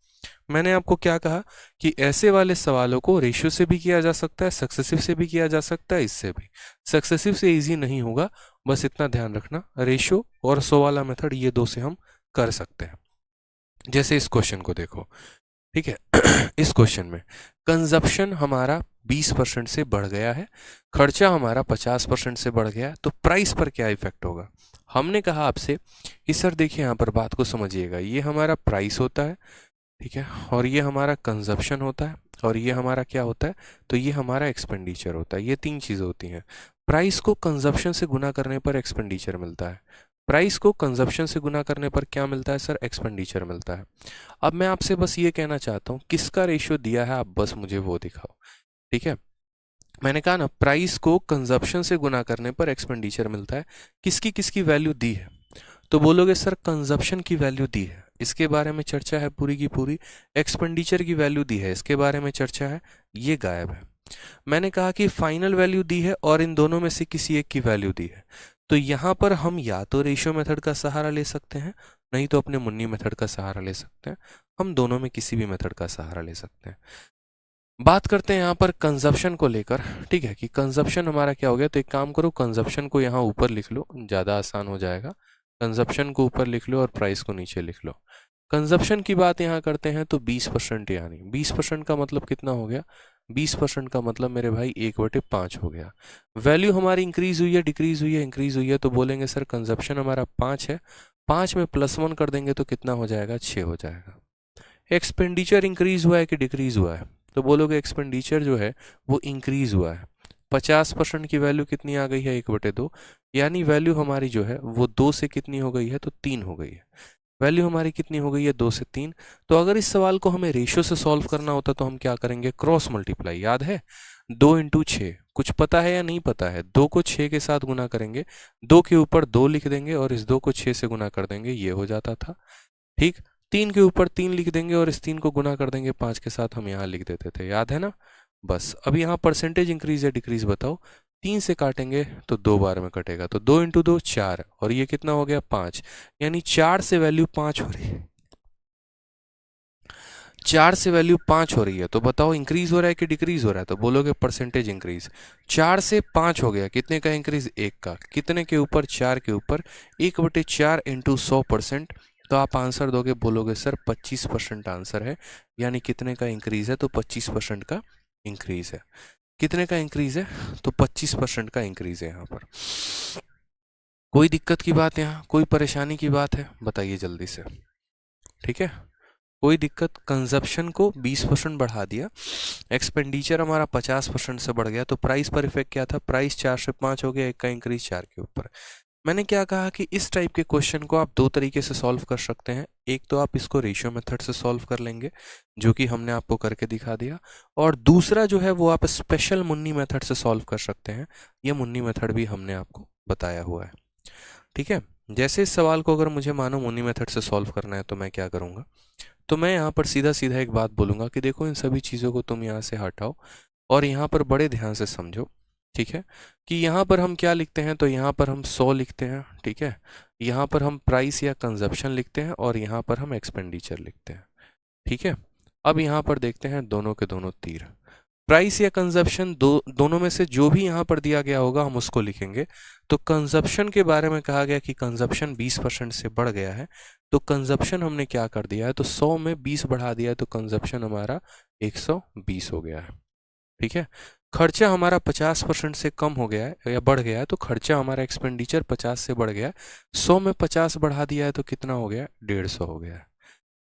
मैंने आपको क्या कहा कि ऐसे वाले सवालों को रेशियो से भी किया जा सकता है, सक्सेसिव से भी किया जा सकता है, इससे भी। सक्सेसिव से इजी नहीं होगा, बस इतना ध्यान रखना, रेशियो और 100 वाला मेथड ये दो से हम कर सकते हैं। जैसे इस क्वेश्चन को देखो, ठीक है। इस क्वेश्चन में कंजप्शन हमारा 20% से बढ़ गया है, खर्चा हमारा 50% से बढ़ गया है, तो प्राइस पर क्या इफेक्ट होगा? हमने कहा आपसे कि सर देखिए यहाँ पर बात को समझिएगा, ये हमारा प्राइस होता है, ठीक है, और ये हमारा कंजप्शन होता है, और ये हमारा क्या होता है? तो ये हमारा एक्सपेंडिचर होता है। ये तीन चीज़ें होती हैं। प्राइस को कंजप्शन से गुना करने पर एक्सपेंडिचर मिलता है, प्राइस को कंजप्शन से गुना करने पर क्या मिलता है सर? एक्सपेंडिचर मिलता है। अब मैं आपसे बस ये कहना चाहता हूँ, किसका रेशियो दिया है, आप बस मुझे वो दिखाओ, ठीक है। मैंने कहा ना, प्राइस को कंजप्शन से गुना करने पर एक्सपेंडिचर मिलता है। किसकी किसकी वैल्यू दी है? तो बोलोगे सर कंजप्शन की वैल्यू दी है, इसके बारे में चर्चा है पूरी की पूरी। एक्सपेंडिचर की वैल्यू दी है, इसके बारे में चर्चा है, ये गायब है। मैंने कहा कि फाइनल वैल्यू दी है और इन दोनों में से किसी एक की वैल्यू दी है। तो यहाँ पर हम या तो रेशियो मेथड का सहारा ले सकते हैं, नहीं तो अपने मुन्नी मेथड का सहारा ले सकते हैं। हम दोनों में किसी भी मेथड का सहारा ले सकते हैं। बात करते हैं यहाँ पर कंजप्शन को लेकर, ठीक है, कि कंजप्शन हमारा क्या हो गया। तो एक काम करो, कंजप्शन को यहाँ ऊपर लिख लो, ज़्यादा आसान हो जाएगा। कंजप्शन को ऊपर लिख लो और प्राइस को नीचे लिख लो। कंजप्शन की बात यहाँ करते हैं तो 20%, यानी 20% का मतलब कितना हो गया? 20% का मतलब मेरे भाई 1/5 हो गया। वैल्यू हमारी इंक्रीज हुई है, डिक्रीज हुई है? इंक्रीज हुई है। तो बोलेंगे सर कंजप्शन हमारा 5 है, 5 में +1 कर देंगे तो कितना हो जाएगा? 6 हो जाएगा। एक्सपेंडिचर इंक्रीज हुआ है कि डिक्रीज हुआ है? तो बोलोगे एक्सपेंडिचर जो है वो इंक्रीज हुआ है। 50% की वैल्यू कितनी आ गई है? 1/2, यानी वैल्यू हमारी जो है वो 2 से कितनी हो गई है? तो 3 हो गई है। वैल्यू हमारी कितनी हो गई है? 2 से 3। तो अगर इस सवाल को हमें रेशियो से सॉल्व करना होता तो हम क्या करेंगे? क्रॉस मल्टीप्लाई, याद है? 2 × 6। कुछ पता है या नहीं पता है? 2 को 6 के साथ गुना करेंगे, 2 के ऊपर 2 लिख देंगे और इस 2 को 6 से गुना कर देंगे, ये हो जाता था, ठीक। 3 के ऊपर 3 लिख देंगे और इस 3 को गुना कर देंगे 5 के साथ, हम यहाँ लिख देते थे, याद है ना? बस अब यहाँ परसेंटेज इंक्रीज या डिक्रीज बताओ। 3 से काटेंगे तो 2 बार में कटेगा, तो 2 × 2 4, और ये कितना हो गया? 5, यानी 4 से वैल्यू 5 हो रही है। 4 से वैल्यू 5 हो रही है, तो बताओ इंक्रीज हो रहा है कि डिक्रीज हो रहा है? तो बोलोगे परसेंटेज इंक्रीज। 4 से 5 हो गया, कितने का इंक्रीज? 1 का। कितने के ऊपर? 4 के ऊपर। 1/4 × 100%, तो आप आंसर दोगे, बोलोगे सर 25% आंसर है। यानी कितने का इंक्रीज है? तो 25% का इंक्रीज है। कितने का इंक्रीज है? तो 25% का इंक्रीज है यहाँ पर। कोई दिक्कत की बात, यहाँ कोई परेशानी की बात है? बताइए जल्दी से, ठीक है। कोई दिक्कत? कंजप्शन को 20% बढ़ा दिया, एक्सपेंडिचर हमारा 50% से बढ़ गया, तो प्राइस पर इफेक्ट क्या था? प्राइस 4 से 5 हो गया, 1 का इंक्रीज 4 के ऊपर। मैंने क्या कहा कि इस टाइप के क्वेश्चन को आप दो तरीके से सॉल्व कर सकते हैं। एक तो आप इसको रेशियो मेथड से सॉल्व कर लेंगे, जो कि हमने आपको करके दिखा दिया, और दूसरा जो है वो आप स्पेशल मुन्नी मेथड से सॉल्व कर सकते हैं। ये मुन्नी मेथड भी हमने आपको बताया हुआ है, ठीक है। जैसे इस सवाल को अगर मुझे मानो मुन्नी मेथड से सॉल्व करना है तो मैं क्या करूँगा? तो मैं यहाँ पर सीधा सीधा एक बात बोलूँगा कि देखो, इन सभी चीज़ों को तुम यहाँ से हटाओ और यहाँ पर बड़े ध्यान से समझो, ठीक है, कि यहाँ पर हम क्या लिखते हैं? तो यहाँ पर हम 100 लिखते हैं, ठीक है। यहाँ पर हम प्राइस या कंजप्शन लिखते हैं और यहाँ पर हम एक्सपेंडिचर लिखते हैं, ठीक है। अब यहाँ पर देखते हैं दोनों के दोनों तीर। प्राइस या कंजप्शन, दोनों में से जो भी यहाँ पर दिया गया होगा हम उसको लिखेंगे। तो कंजप्शन के बारे में कहा गया कि कंजप्शन 20% से बढ़ गया है, तो कंजप्शन हमने क्या कर दिया है? तो 100 में 20 बढ़ा दिया है, तो कंजप्शन हमारा 120 हो गया है, ठीक है। खर्चा हमारा 50% से कम हो गया है या बढ़ गया है, तो खर्चा हमारा एक्सपेंडिचर 50 से बढ़ गया है। 100 में 50 बढ़ा दिया है तो कितना हो गया? 150 हो गया है।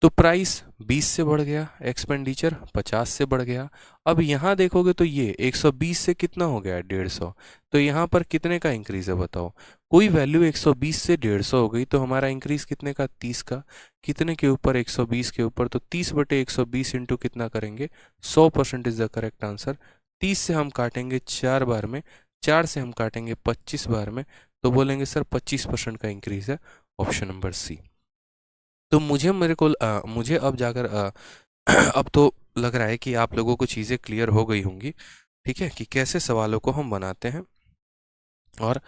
तो प्राइस 20 से बढ़ गया, एक्सपेंडिचर 50 से बढ़ गया। अब यहाँ देखोगे तो ये 120 से कितना हो गया, 150। तो यहाँ पर कितने का इंक्रीज है बताओ। कोई वैल्यू 120 से 150 हो गई तो हमारा इंक्रीज कितने का, 30 का। कितने के ऊपर, 120 के ऊपर, तो 30/120 इंटू कितना करेंगे, 100% इज द करेक्ट आंसर। 30 से हम काटेंगे 4 बार में, 4 से हम काटेंगे 25 बार में, तो बोलेंगे सर 25% का इंक्रीज है, ऑप्शन नंबर सी। तो मुझे अब जाकर अब तो लग रहा है कि आप लोगों को चीज़ें क्लियर हो गई होंगी, ठीक है, कि कैसे सवालों को हम बनाते हैं और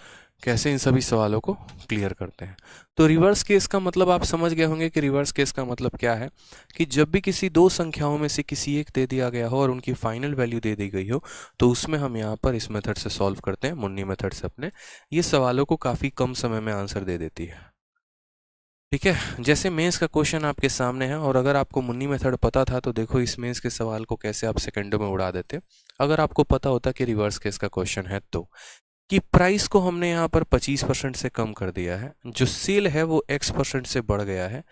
कैसे इन सभी सवालों को क्लियर करते हैं। तो रिवर्स केस का मतलब आप समझ गए होंगे कि रिवर्स केस का मतलब क्या है, कि जब भी किसी दो संख्याओं में से किसी एक दे दिया गया हो और उनकी फाइनल वैल्यू दे दी गई हो, तो उसमें हम यहाँ पर इस मेथड से सॉल्व करते हैं, मुन्नी मेथड से अपने। ये सवालों को काफ़ी कम समय में आंसर दे देती है, ठीक है। जैसे मेंस का क्वेश्चन आपके सामने है और अगर आपको मुन्नी मेथड पता था तो देखो इस मेंस के सवाल को कैसे आप सेकंडों में उड़ा देते। अगर आपको पता होता कि रिवर्स केस का क्वेश्चन है तो, कि प्राइस को हमने यहाँ पर 25% से कम कर दिया है, जो सेल है वो x% से बढ़ गया है।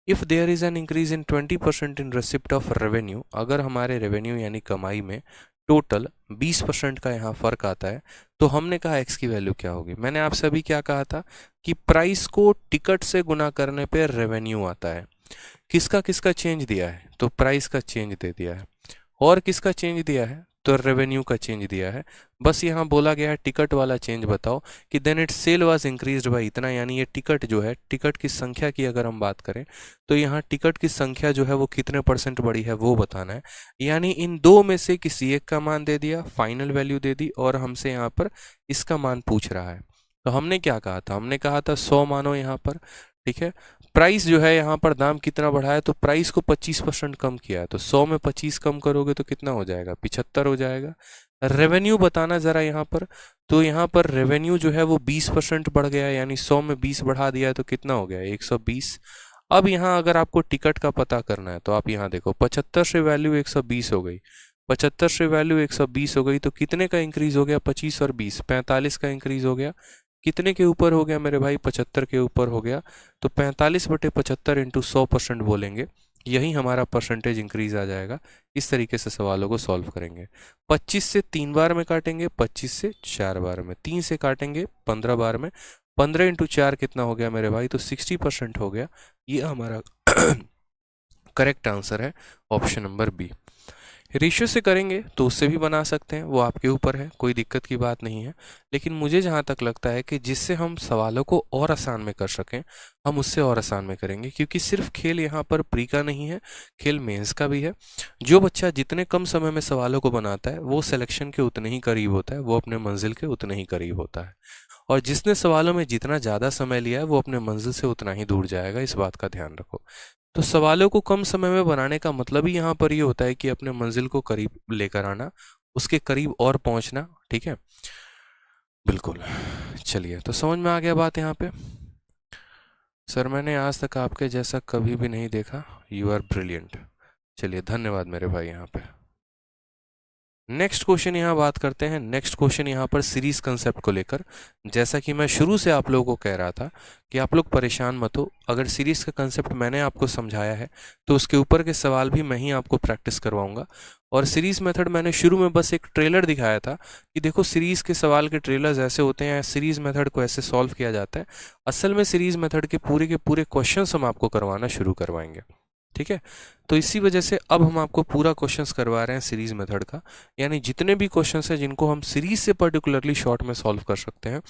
If there is an increase in 20% in receipt of revenue, अगर हमारे रेवेन्यू यानी कमाई में टोटल 20% का यहाँ फर्क आता है, तो हमने कहा x की वैल्यू क्या होगी। मैंने आपसे अभी क्या कहा था कि प्राइस को टिकट से गुना करने पे रेवेन्यू आता है। किसका किसका चेंज दिया है, तो प्राइस का चेंज दे दिया है। और किसका चेंज दिया है, तो रेवेन्यू का चेंज दिया है। बस यहाँ बोला गया है टिकट वाला चेंज बताओ, कि then it sale was increased by इतना, यानी ये टिकट जो है, टिकट की संख्या की अगर हम बात करें तो यहाँ टिकट की संख्या जो है वो कितने % बढ़ी है वो बताना है। यानी इन दो में से किसी एक का मान दे दिया, फाइनल वैल्यू दे दी, और हमसे यहाँ पर इसका मान पूछ रहा है। तो हमने क्या कहा था, हमने कहा था 100 मानो यहाँ पर, ठीक है। प्राइस जो है यहाँ पर दाम कितना बढ़ा है, तो प्राइस को 25% कम किया है, तो 100 में 25 कम करोगे तो कितना हो जाएगा, 75 हो जाएगा। रेवेन्यू बताना जरा यहाँ पर, तो यहाँ पर रेवेन्यू जो है वो 20% बढ़ गया है, यानी 100 में 20 बढ़ा दिया है तो कितना हो गया, 120। अब यहाँ अगर आपको टिकट का पता करना है तो आप यहाँ देखो 75 से वैल्यू 120 हो गई, 75 से वैल्यू 120 हो गई, तो कितने का इंक्रीज हो गया, 25 और 20, 45 का इंक्रीज हो गया। कितने के ऊपर हो गया मेरे भाई, 75 के ऊपर हो गया। तो 45/75 इंटू 100% बोलेंगे, यही हमारा परसेंटेज इंक्रीज आ जाएगा। इस तरीके से सवालों को सॉल्व करेंगे। 25 से 3 बार में काटेंगे, 25 से 4 बार में, 3 से काटेंगे 15 बार में, 15 इंटू 4 कितना हो गया मेरे भाई, तो 60% हो गया। ये हमारा करेक्ट आंसर है, ऑप्शन नंबर बी। रेशियो से करेंगे तो उससे भी बना सकते हैं, वो आपके ऊपर है, कोई दिक्कत की बात नहीं है। लेकिन मुझे जहाँ तक लगता है कि जिससे हम सवालों को और आसान में कर सकें, हम उससे और आसान में करेंगे, क्योंकि सिर्फ खेल यहाँ पर प्री का नहीं है, खेल मेंस का भी है। जो बच्चा जितने कम समय में सवालों को बनाता है वो सिलेक्शन के उतने ही करीब होता है, वो अपने मंजिल के उतने ही करीब होता है। और जिसने सवालों में जितना ज़्यादा समय लिया है वो अपने मंजिल से उतना ही दूर जाएगा, इस बात का ध्यान रखो। तो सवालों को कम समय में बनाने का मतलब ही यहाँ पर ये होता है कि अपने मंजिल को करीब लेकर आना, उसके करीब और पहुँचना, ठीक है। बिल्कुल, चलिए, तो समझ में आ गया बात यहाँ पे। सर मैंने आज तक आपके जैसा कभी भी नहीं देखा, यू आर ब्रिलियंट। चलिए, धन्यवाद मेरे भाई यहाँ पे। नेक्स्ट क्वेश्चन यहाँ बात करते हैं। नेक्स्ट क्वेश्चन यहाँ पर सीरीज कंसेप्ट को लेकर, जैसा कि मैं शुरू से आप लोगों को कह रहा था कि आप लोग परेशान मत हो। अगर सीरीज का कंसेप्ट मैंने आपको समझाया है तो उसके ऊपर के सवाल भी मैं ही आपको प्रैक्टिस करवाऊंगा। और सीरीज मेथड मैंने शुरू में बस एक ट्रेलर दिखाया था कि देखो सीरीज के सवाल के ट्रेलर्स ऐसे होते हैं, सीरीज मेथड को ऐसे सॉल्व किया जाता है। असल में सीरीज मेथड के पूरे क्वेश्चन हम आपको करवाना शुरू करवाएंगे, ठीक है। तो इसी वजह से अब हम आपको पूरा क्वेश्चंस करवा रहे हैं सीरीज मेथड का, यानी जितने भी क्वेश्चंस हैं जिनको हम सीरीज से पर्टिकुलरली शॉर्ट में सॉल्व कर सकते हैं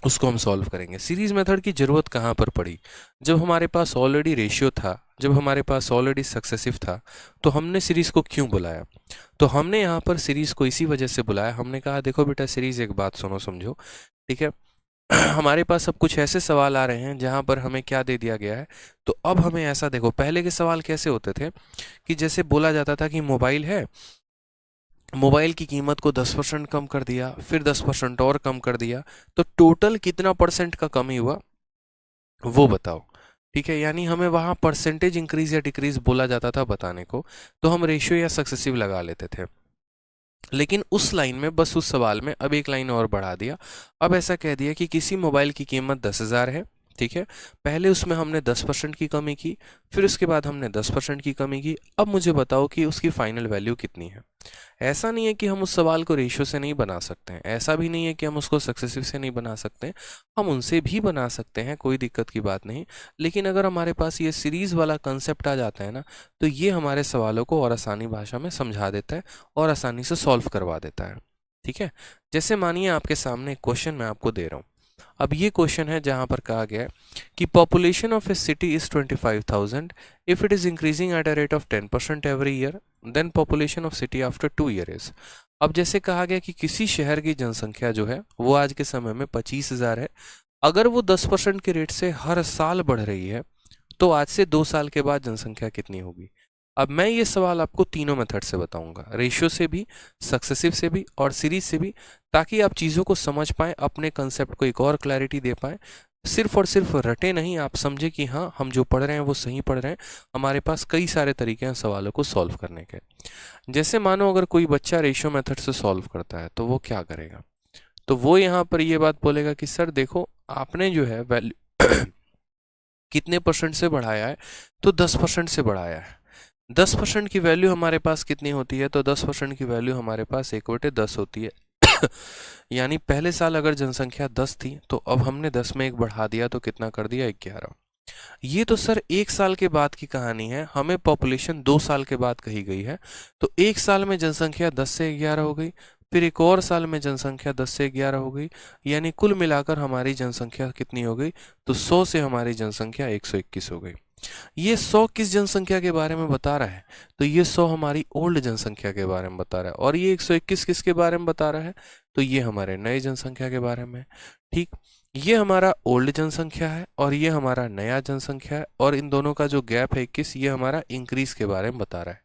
उसको हम सॉल्व करेंगे। सीरीज मेथड की ज़रूरत कहाँ पर पड़ी, जब हमारे पास ऑलरेडी रेशियो था, जब हमारे पास ऑलरेडी सक्सेसिव था, तो हमने सीरीज को क्यों बुलाया। तो हमने यहाँ पर सीरीज को इसी वजह से बुलाया, हमने कहा देखो बेटा सीरीज, एक बात सुनो समझो, ठीक है। हमारे पास अब कुछ ऐसे सवाल आ रहे हैं जहां पर हमें क्या दे दिया गया है। तो अब हमें ऐसा देखो, पहले के सवाल कैसे होते थे कि जैसे बोला जाता था कि मोबाइल है, मोबाइल की कीमत को 10% कम कर दिया, फिर 10% और कम कर दिया, तो टोटल कितना % का कमी हुआ वो बताओ, ठीक है। यानी हमें वहां परसेंटेज इंक्रीज या डिक्रीज बोला जाता था बताने को, तो हम रेशियो या सक्सेसिव लगा लेते थे। लेकिन उस लाइन में, बस उस सवाल में अब एक लाइन और बढ़ा दिया। अब ऐसा कह दिया कि किसी मोबाइल की कीमत 10,000 है, ठीक है, पहले उसमें हमने 10% की कमी की, फिर उसके बाद हमने 10% की कमी की। अब मुझे बताओ कि उसकी फाइनल वैल्यू कितनी है। ऐसा नहीं है कि हम उस सवाल को रेशियो से नहीं बना सकते हैं, ऐसा भी नहीं है कि हम उसको सक्सेसिव से नहीं बना सकते हैं, हम उनसे भी बना सकते हैं, कोई दिक्कत की बात नहीं। लेकिन अगर हमारे पास ये सीरीज वाला कंसेप्ट आ जाता है ना, तो ये हमारे सवालों को और आसानी भाषा में समझा देता है और आसानी से सॉल्व करवा देता है। ठीक है, जैसे मानिए आपके सामने एक क्वेश्चन मैं आपको दे रहा हूँ। अब ये क्वेश्चन है जहां पर कहा गया है कि population of a city is 25,000 if it is increasing at a rate of 10% every year, then population of city after 2 year is. अब जैसे कहा गया कि किसी शहर की जनसंख्या जो है वो आज के समय में 25,000 है, अगर वो 10% के रेट से हर साल बढ़ रही है तो आज से 2 साल के बाद जनसंख्या कितनी होगी। अब मैं ये सवाल आपको तीनों मेथड से बताऊंगा, रेशियो से भी, सक्सेसिव से भी और सीरीज से भी, ताकि आप चीज़ों को समझ पाएं, अपने कंसेप्ट को एक और क्लैरिटी दे पाएं। सिर्फ और सिर्फ रटे नहीं, आप समझे कि हाँ हम जो पढ़ रहे हैं वो सही पढ़ रहे हैं। हमारे पास कई सारे तरीके हैं सवालों को सॉल्व करने के। जैसे मानो अगर कोई बच्चा रेशियो मेथड से सॉल्व करता है तो वो क्या करेगा, तो वो यहाँ पर ये बात बोलेगा कि सर देखो आपने जो है वैल्यू कितने परसेंट से बढ़ाया है, तो 10% से बढ़ाया है। 10% की वैल्यू हमारे पास कितनी होती है, तो 10% की वैल्यू हमारे पास 1/10 होती है। यानी पहले साल अगर जनसंख्या 10 थी तो अब हमने 10 में 1 बढ़ा दिया तो कितना कर दिया, 11। ये तो सर 1 साल के बाद की कहानी है, हमें पॉपुलेशन 2 साल के बाद कही गई है। तो 1 साल में जनसंख्या 10 से 11 हो गई, फिर एक और साल में जनसंख्या 10 से 11 हो गई, यानी कुल मिलाकर हमारी जनसंख्या कितनी हो गई, तो 100 से हमारी जनसंख्या 121 हो गई। ये 100 किस जनसंख्या के बारे में बता रहा है, तो ये 100 हमारी ओल्ड जनसंख्या के बारे में बता रहा है, और ये 121 किसके बारे में बता रहा है, तो ये हमारे नए जनसंख्या के बारे में। ठीक, ये हमारा ओल्ड जनसंख्या है और ये हमारा नया जनसंख्या है, और इन दोनों का जो गैप है 21, ये हमारा इंक्रीज के बारे में बता रहा है।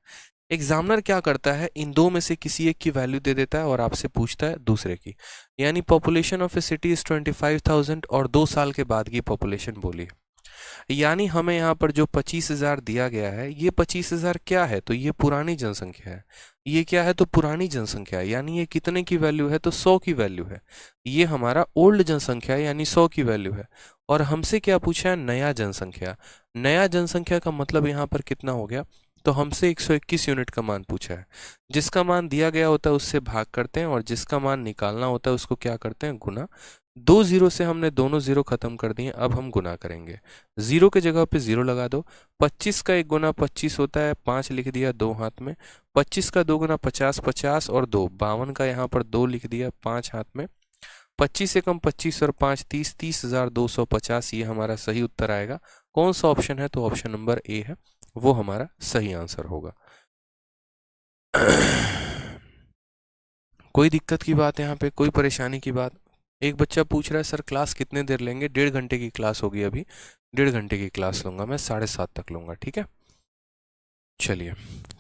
एग्जामिनर क्या करता है, इन दो में से किसी एक की वैल्यू दे देता है और आपसे पूछता है दूसरे की। यानी population of a city is 25,000 और 2 साल के बाद की पॉपुलेशन बोली। यानी हमें यहाँ पर जो 25,000 दिया गया है, ये 25,000 क्या है, तो ये पुरानी जनसंख्या है। ये क्या है, तो पुरानी जनसंख्या है, यानी ये कितने की वैल्यू है, तो 100 की वैल्यू है। ये हमारा ओल्ड जनसंख्या है, यानी 100 की वैल्यू है। और हमसे क्या पूछा है, नया जनसंख्या। नया जनसंख्या का मतलब यहाँ पर कितना हो गया, तो हमसे 121 यूनिट का मान पूछा है। जिसका मान दिया गया होता है उससे भाग करते हैं, और जिसका मान निकालना होता है उसको क्या करते हैं, गुना। 2 जीरो से हमने दोनों जीरो खत्म कर दिए, अब हम गुना करेंगे। जीरो के जगह पे जीरो लगा दो। 25 का 1 गुना 25 होता है, 5 लिख दिया 2 हाथ में। 25 का 2 गुना 50, 50 और 2 52 का यहाँ पर 2 लिख दिया 5 हाथ में। 25 से कम 25 और 5 30, 30,250 ये हमारा सही उत्तर आएगा। कौन सा ऑप्शन है, तो ऑप्शन नंबर ए है, वो हमारा सही आंसर होगा। कोई दिक्कत की बात यहाँ पे, कोई परेशानी की बात। एक बच्चा पूछ रहा है सर क्लास कितने देर लेंगे, 1.5 घंटे की क्लास होगी अभी, 1.5 घंटे की क्लास लूंगा मैं, 7:30 तक लूंगा, ठीक है। चलिए,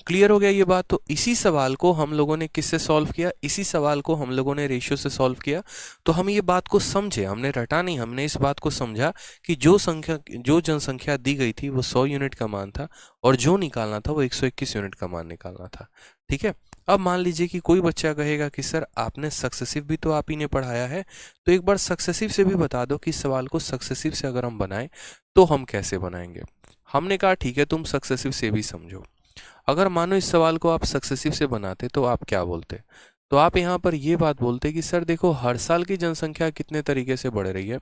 क्लियर हो गया ये बात। तो इसी सवाल को हम लोगों ने किससे सॉल्व किया, इसी सवाल को हम लोगों ने रेशियो से सॉल्व किया। तो हम ये बात को समझे, हमने रटा नहीं, हमने इस बात को समझा कि जो जनसंख्या दी गई थी वो 100 यूनिट का मान था, और जो निकालना था वो 121 यूनिट का मान निकालना था। ठीक है, अब मान लीजिए कि कोई बच्चा कहेगा कि सर आपने सक्सेसिव भी तो आप ही ने पढ़ाया है, तो एक बार सक्सेसिव से भी बता दो कि इस सवाल को सक्सेसिव से अगर हम बनाएं तो हम कैसे बनाएंगे। हमने कहा ठीक है तुम सक्सेसिव से भी समझो। अगर मानो इस सवाल को आप सक्सेसिव से बनाते तो आप क्या बोलते, तो आप यहाँ पर ये बात बोलते कि सर देखो हर साल की जनसंख्या कितने तरीके से बढ़ रही है,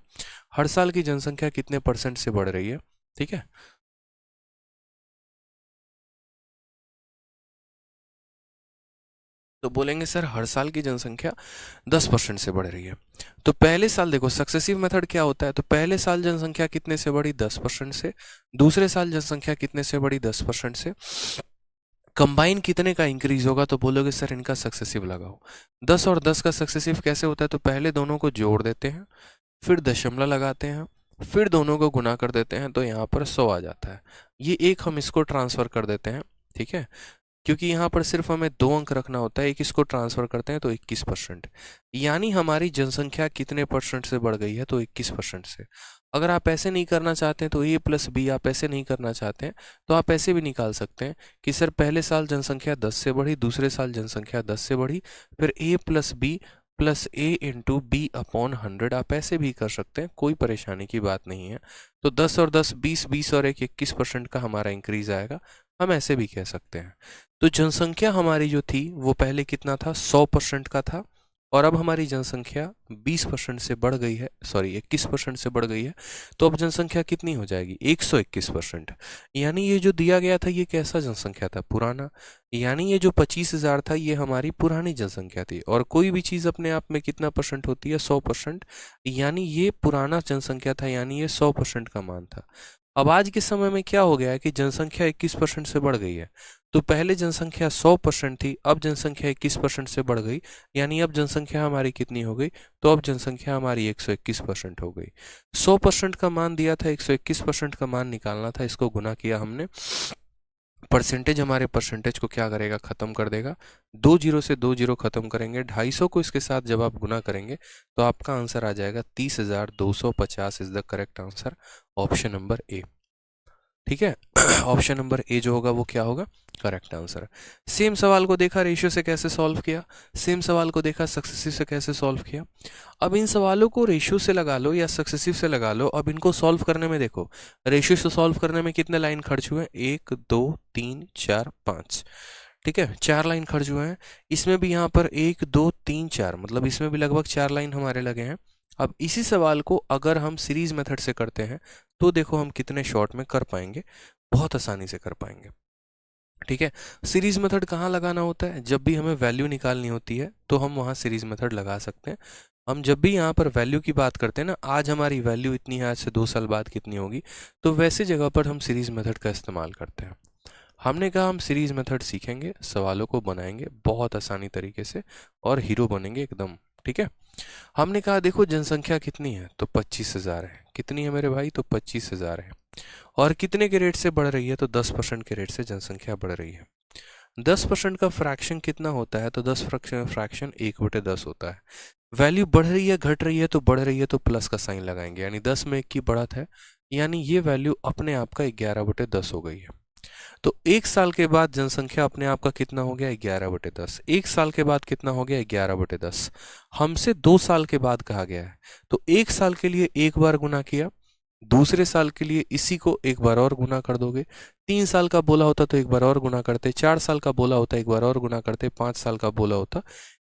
हर साल की जनसंख्या कितने % से बढ़ रही है। ठीक है, तो बोलेंगे सर हर साल की जनसंख्या 10% से बढ़ रही है। तो पहले साल देखो सक्सेसिव मेथड क्या होता है, तो पहले साल जनसंख्या कितने से बढ़ी, 10% से। दूसरे साल जनसंख्या कितने से बढ़ी, 10% से। कंबाइन कितने का इंक्रीज होगा, तो बोलोगे सर इनका सक्सेसिव लगाओ। 10 और 10 का सक्सेसिव कैसे होता है, तो पहले दोनों को जोड़ देते हैं, फिर दशमलव लगाते हैं, फिर दोनों को गुना कर देते हैं, तो यहाँ पर 100 आ जाता है। ये एक हम इसको ट्रांसफर कर देते हैं, ठीक है, क्योंकि यहाँ पर सिर्फ हमें 2 अंक रखना होता है, एक इसको ट्रांसफर करते हैं तो 21%। यानी हमारी जनसंख्या कितने % से बढ़ गई है, तो 21% से। अगर आप ऐसे नहीं करना चाहते हैं तो a प्लस बी, आप ऐसे नहीं करना चाहते हैं तो आप ऐसे भी निकाल सकते हैं कि सर पहले साल जनसंख्या 10 से बढ़ी, दूसरे साल जनसंख्या 10 से बढ़ी, फिर a plus B plus A into B upon 100। आप ऐसे भी कर सकते हैं, कोई परेशानी की बात नहीं है। तो 10 और 10 20, 20 और 1 21% का हमारा इंक्रीज आएगा। हम ऐसे भी कह सकते हैं। तो जनसंख्या हमारी जो थी वो पहले कितना था, 100% का था, और अब हमारी जनसंख्या 20% से बढ़ गई है, सॉरी 21% से बढ़ गई है। तो अब जनसंख्या कितनी हो जाएगी, 121%। यानी ये जो दिया गया था ये कैसा जनसंख्या था, पुराना। यानी ये जो 25,000 था ये हमारी पुरानी जनसंख्या थी। और कोई भी चीज़ अपने आप में कितना परसेंट होती है, 100%। यानी ये पुराना जनसंख्या था, यानी ये 100% का मान था। अब आज के समय में क्या हो गया है कि जनसंख्या 21% से बढ़ गई है। तो पहले जनसंख्या 100% थी, अब जनसंख्या 21% से बढ़ गई। यानी अब जनसंख्या हमारी कितनी हो गई, तो अब जनसंख्या हमारी 121% हो गई। 100% का मान दिया था, 121% का मान निकालना था, इसको गुना किया हमने। परसेंटेज हमारे परसेंटेज को क्या करेगा, खत्म कर देगा। 2 जीरो से 2 जीरो खत्म करेंगे, 250 को इसके साथ जब आप गुना करेंगे तो आपका आंसर आ जाएगा 30,250 is the correct answer, option number A. ठीक है, ऑप्शन नंबर ए जो होगा वो क्या होगा, करेक्ट आंसर। सेम सवाल को देखा रेशियो से कैसे सॉल्व किया, सेम सवाल को देखा सक्सेसिव से कैसे सॉल्व किया। अब इन सवालों को रेशियो से लगा लो या सक्सेसिव से लगा लो। अब इनको सॉल्व करने में देखो, रेशियो से सॉल्व करने में कितने लाइन खर्च हुए, 1 2 3 4 5। ठीक है, 4 लाइन खर्च हुए हैं। इसमें भी यहाँ पर 1 2 3 4, मतलब इसमें भी लगभग 4 लाइन हमारे लगे हैं। अब इसी सवाल को अगर हम सीरीज मेथड से करते हैं तो देखो हम कितने शॉर्ट में कर पाएंगे, बहुत आसानी से कर पाएंगे। ठीक है, सीरीज मेथड कहाँ लगाना होता है, जब भी हमें वैल्यू निकालनी होती है तो हम वहाँ सीरीज मेथड लगा सकते हैं। हम जब भी यहाँ पर वैल्यू की बात करते हैं ना, आज हमारी वैल्यू इतनी है, आज से 2 साल बाद कितनी होगी, तो वैसे जगह पर हम सीरीज मेथड का इस्तेमाल करते हैं। हमने कहा हम सीरीज मेथड सीखेंगे, सवालों को बनाएंगे बहुत आसानी तरीके से और हीरो बनेंगे एकदम। ठीक है, हमने कहा देखो जनसंख्या कितनी है, तो 25,000 है। कितनी है मेरे भाई, तो 25,000 है। और कितने के रेट से बढ़ रही है, तो 10% के रेट से जनसंख्या बढ़ रही है। 10% का फ्रैक्शन कितना होता है, तो 10 फ्रैक्शन 1/10 होता है। वैल्यू बढ़ रही है घट रही है, तो बढ़ रही है तो प्लस का साइन लगाएंगे, यानी 10 में 1 की बढ़त है, यानी ये वैल्यू अपने आप का 11/10 हो गई है। तो 1 साल के बाद जनसंख्या अपने आप का कितना हो गया, 11/10। 1 साल के बाद कितना हो गया, 11/10। हमसे 2 साल के बाद कहा गया है, तो 1 साल के लिए एक बार गुना किया, दूसरे साल के लिए इसी को एक बार और गुना कर दोगे। 3 साल का बोला होता तो एक बार और गुना करते, 4 साल का बोला होता एक बार और गुना करते, 5 साल का बोला होता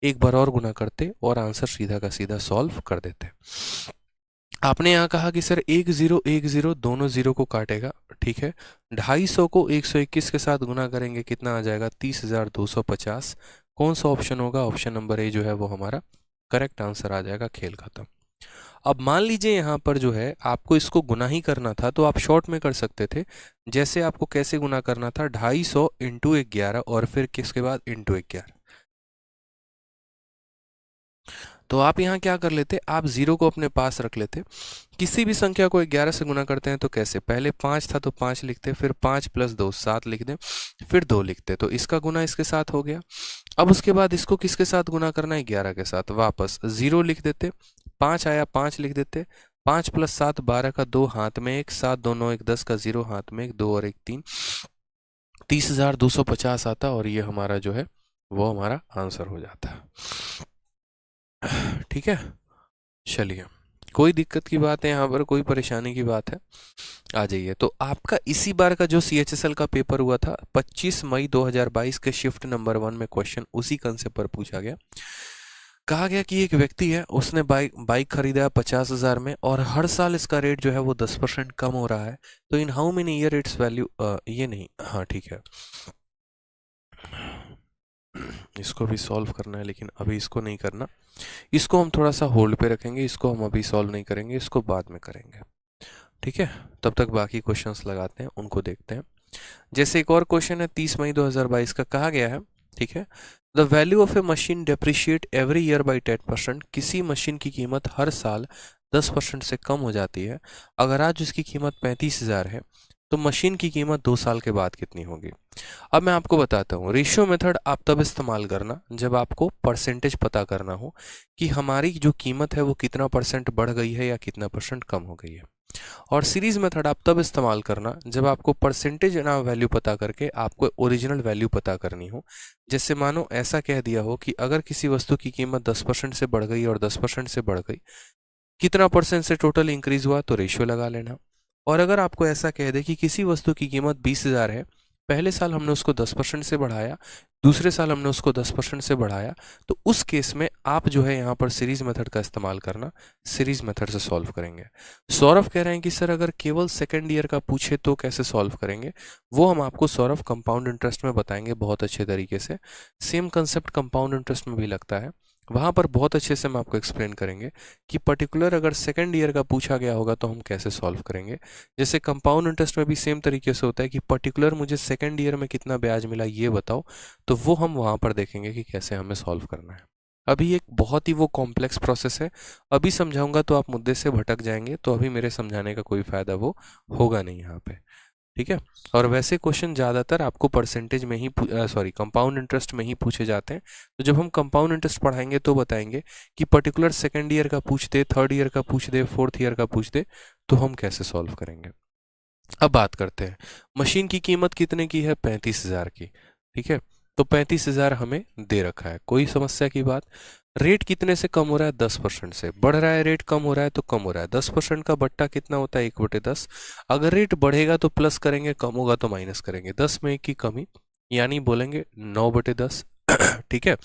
एक बार और गुना करते, और आंसर सीधा का सीधा सॉल्व कर देते। आपने यहाँ कहा कि सर 1 0 1 0 दोनों जीरो को काटेगा, ठीक है। 250 को 121 के साथ गुना करेंगे, कितना आ जाएगा, 30,250। कौन सा ऑप्शन होगा, ऑप्शन नंबर ए जो है वो हमारा करेक्ट आंसर आ जाएगा, खेल खत्म। अब मान लीजिए यहाँ पर जो है आपको इसको गुना ही करना था, तो आप शॉर्ट में कर सकते थे। जैसे आपको कैसे गुना करना था, 250 इंटू 11 और फिर किसके बाद इंटू 11। तो आप यहाँ क्या कर लेते, आप जीरो को अपने पास रख लेते। किसी भी संख्या को 11 से गुना करते हैं तो कैसे, पहले 5 था तो 5 लिखते, फिर 5 + 2 7 लिख दें, फिर 2 लिखते, तो इसका गुना इसके साथ हो गया। अब उसके बाद इसको किसके साथ गुना करना है, 11 के साथ। वापस 0 लिख देते, 5 आया 5 लिख देते, 5 + 7 12 का 2 हाथ में 1, 7 2 9 1 10 का 0 हाथ में 1, 2 और 1 3, 30,250 आता, और ये हमारा जो है वो हमारा आंसर हो जाता है। ठीक है, चलिए, कोई दिक्कत की बात है यहाँ पर, कोई परेशानी की बात है, आ जाइए। तो आपका इसी बार का जो CHSL का पेपर हुआ था 25 मई 2022 के शिफ्ट नंबर 1 में क्वेश्चन उसी कंसेप्ट पर पूछा गया। कहा गया कि एक व्यक्ति है, उसने बाइक खरीदा है 50,000 में, और हर साल इसका रेट जो है वो 10% कम हो रहा है। तो in how many year it's value, ये नहीं, हाँ ठीक है, इसको भी सॉल्व करना है, लेकिन अभी इसको नहीं करना, इसको हम थोड़ा सा होल्ड पे रखेंगे, इसको हम अभी सॉल्व नहीं करेंगे, इसको बाद में करेंगे। ठीक है, तब तक बाकी क्वेश्चंस लगाते हैं, उनको देखते हैं। जैसे एक और क्वेश्चन है 30 मई 2022 का, कहा गया है, ठीक है, the value of a machine depreciate every year by 10%। किसी मशीन की कीमत हर साल 10% से कम हो जाती है। अगर आज उसकी कीमत 35,000 है, तो मशीन की कीमत 2 साल के बाद कितनी होगी। अब मैं आपको बताता हूँ, रेशियो मेथड आप तब इस्तेमाल करना जब आपको परसेंटेज पता करना हो कि हमारी जो कीमत है वो कितना % बढ़ गई है या कितना % कम हो गई है। और सीरीज मेथड आप तब इस्तेमाल करना जब आपको परसेंटेज ना वैल्यू पता करके आपको ओरिजिनल वैल्यू पता करनी हो। जैसे मानो ऐसा कह दिया हो कि अगर किसी वस्तु की कीमत 10% से बढ़ गई और 10% से बढ़ गई, कितना परसेंट से टोटल इंक्रीज हुआ, तो रेशियो लगा लेना। और अगर आपको ऐसा कह दे कि किसी वस्तु की कीमत 20,000 है, पहले साल हमने उसको 10% से बढ़ाया, दूसरे साल हमने उसको 10% से बढ़ाया, तो उस केस में आप जो है यहाँ पर सीरीज मेथड का इस्तेमाल करना, सीरीज मेथड से सॉल्व करेंगे। सौरभ कह रहे हैं कि सर अगर केवल सेकेंड ईयर का पूछे तो कैसे सॉल्व करेंगे? वो हम आपको सौरभ कंपाउंड इंटरेस्ट में बताएंगे बहुत अच्छे तरीके से। सेम कंसेप्ट कंपाउंड इंटरेस्ट में भी लगता है, वहाँ पर बहुत अच्छे से हम आपको एक्सप्लेन करेंगे कि पर्टिकुलर अगर सेकंड ईयर का पूछा गया होगा तो हम कैसे सॉल्व करेंगे। जैसे कंपाउंड इंटरेस्ट में भी सेम तरीके से होता है कि पर्टिकुलर मुझे सेकंड ईयर में कितना ब्याज मिला ये बताओ, तो वो हम वहाँ पर देखेंगे कि कैसे हमें सॉल्व करना है। अभी एक बहुत ही वो कॉम्प्लेक्स प्रोसेस है, अभी समझाऊंगा तो आप मुद्दे से भटक जाएंगे, तो अभी मेरे समझाने का कोई फ़ायदा वो होगा नहीं यहाँ पे, ठीक है। और वैसे क्वेश्चन ज़्यादातर आपको परसेंटेज में ही सॉरी कंपाउंड इंटरेस्ट में ही पूछे जाते हैं। तो जब हम कंपाउंड इंटरेस्ट पढ़ाएंगे तो बताएंगे कि पर्टिकुलर सेकेंड ईयर का पूछ दे, थर्ड ईयर का पूछ दे, फोर्थ ईयर का पूछ दे, तो हम कैसे सॉल्व करेंगे। अब बात करते हैं, मशीन की कीमत कितने की है? 35,000 की, ठीक है। तो 35,000 हमें दे रखा है, कोई समस्या की बात। रेट कितने से कम हो रहा है? 10% से बढ़ रहा है, रेट कम हो रहा है तो कम हो रहा है। 10% का बट्टा कितना होता है? 1/10। अगर रेट बढ़ेगा तो प्लस करेंगे, कम होगा तो माइनस करेंगे। 10 में 1 की कमी, यानी बोलेंगे 9/10। ठीक है।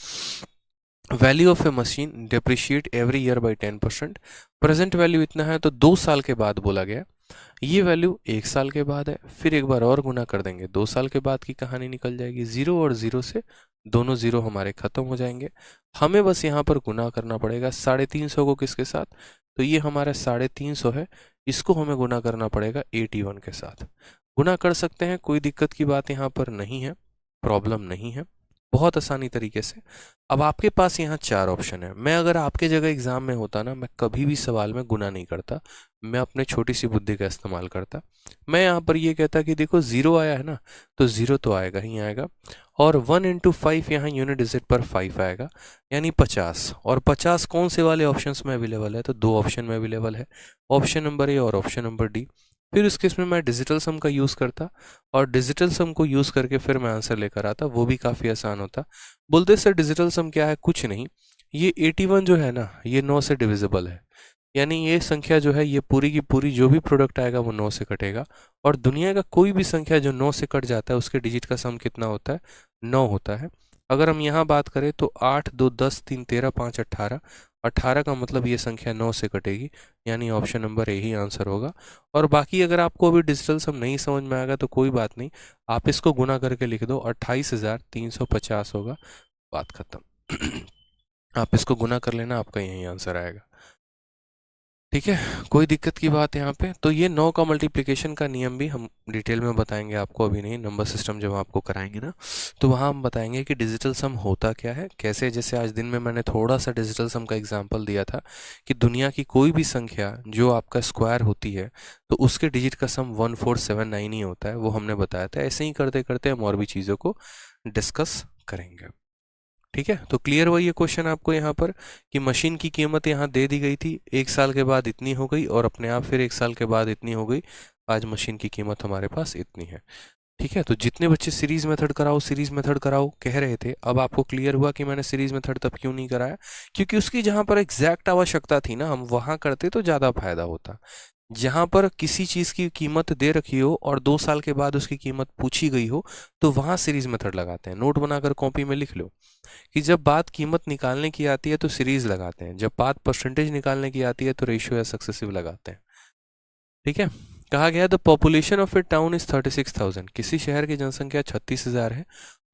Value of a machine depreciate every year by 10%। Present value इतना है तो 2 साल के बाद बोला गया। ये वैल्यू 1 साल के बाद है, फिर एक बार और गुना कर देंगे, 2 साल के बाद की कहानी निकल जाएगी। 0 और 0 से दोनों 0 हमारे खत्म हो जाएंगे। हमें बस यहाँ पर गुना करना पड़ेगा 350 को किसके साथ? तो ये हमारा 350 है, इसको हमें गुना करना पड़ेगा 81 के साथ। गुना कर सकते हैं, कोई दिक्कत की बात यहाँ पर नहीं है, प्रॉब्लम नहीं है, बहुत आसानी तरीके से। अब आपके पास यहाँ 4 ऑप्शन है। मैं अगर आपके जगह एग्जाम में होता ना, मैं कभी भी सवाल में गुना नहीं करता, मैं अपने छोटी सी बुद्धि का इस्तेमाल करता। मैं यहाँ पर ये कहता कि देखो 0 आया है ना, तो 0 तो आएगा ही आएगा, और 1 × 5 यहाँ यूनिट डिजिट पर 5 आएगा, यानी 50। और 50 कौन से वाले ऑप्शंस में अवेलेबल है? तो 2 ऑप्शन में अवेलेबल है, ऑप्शन नंबर ए और ऑप्शन नंबर डी। फिर उस केस में मैं डिजिटल सम का यूज़ करता, और डिजिटल सम को यूज़ करके फिर मैं आंसर लेकर आता, वो भी काफ़ी आसान होता। बोलते सर डिजिटल सम क्या है? कुछ नहीं, ये 81 जो है ना, ये 9 से डिविजिबल है, यानी ये संख्या जो है ये पूरी की पूरी जो भी प्रोडक्ट आएगा वो 9 से कटेगा। और दुनिया का कोई भी संख्या जो 9 से कट जाता है उसके डिजिट का सम कितना होता है? 9 होता है। अगर हम यहाँ बात करें तो 8, 2, 10, 3, 13, 5, 18, 18 का मतलब ये संख्या 9 से कटेगी, यानी option number A he answer होगा। और बाकी अगर आपको अभी डिजिटल सम नहीं समझ में आएगा तो कोई बात नहीं, आप इसको गुना करके लिख दो, 28,350 होगा, बात खत्म। आप इसको गुना कर लेना, आपका यही आंसर आएगा, ठीक है। कोई दिक्कत की बात यहाँ पे? तो ये 9 का मल्टीप्लिकेशन का नियम भी हम डिटेल में बताएंगे आपको, अभी नहीं, नंबर सिस्टम जब आपको कराएंगे ना, तो वहाँ हम बताएंगे कि डिजिटल सम होता क्या है, कैसे। जैसे आज दिन में मैंने थोड़ा सा डिजिटल सम का एग्जांपल दिया था कि दुनिया की कोई भी संख्या जो आपका स्क्वायर होती है तो उसके डिजिट का सम 1479 ही होता है, वो हमने बताया था। ऐसे ही करते करते हम और भी चीज़ों को डिस्कस करेंगे, ठीक है। तो क्लियर हुआ ये क्वेश्चन आपको यहाँ पर कि मशीन की कीमत यहाँ दे दी गई थी, 1 साल के बाद इतनी हो गई, और अपने आप फिर 1 साल के बाद इतनी हो गई। आज मशीन की कीमत हमारे पास इतनी है, ठीक है। तो जितने बच्चे सीरीज मेथड कराओ सीरीज मेथड कराओ कह रहे थे, अब आपको क्लियर हुआ कि मैंने सीरीज मेथड तब क्यों नहीं कराया, क्योंकि उसकी जहाँ पर एग्जैक्ट आवश्यकता थी ना, हम वहाँ करते तो ज़्यादा फायदा होता। जहाँ पर किसी चीज़ की कीमत दे रखी हो और 2 साल के बाद उसकी कीमत पूछी गई हो, तो वहाँ सीरीज मेथड लगाते हैं। नोट बनाकर कॉपी में लिख लो कि जब बात कीमत निकालने की आती है तो सीरीज लगाते हैं, जब बात परसेंटेज निकालने की आती है तो रेशियो या सक्सेसिव लगाते हैं, ठीक है। कहा गया the population of A town is 36,000, किसी शहर की जनसंख्या 36,000 है।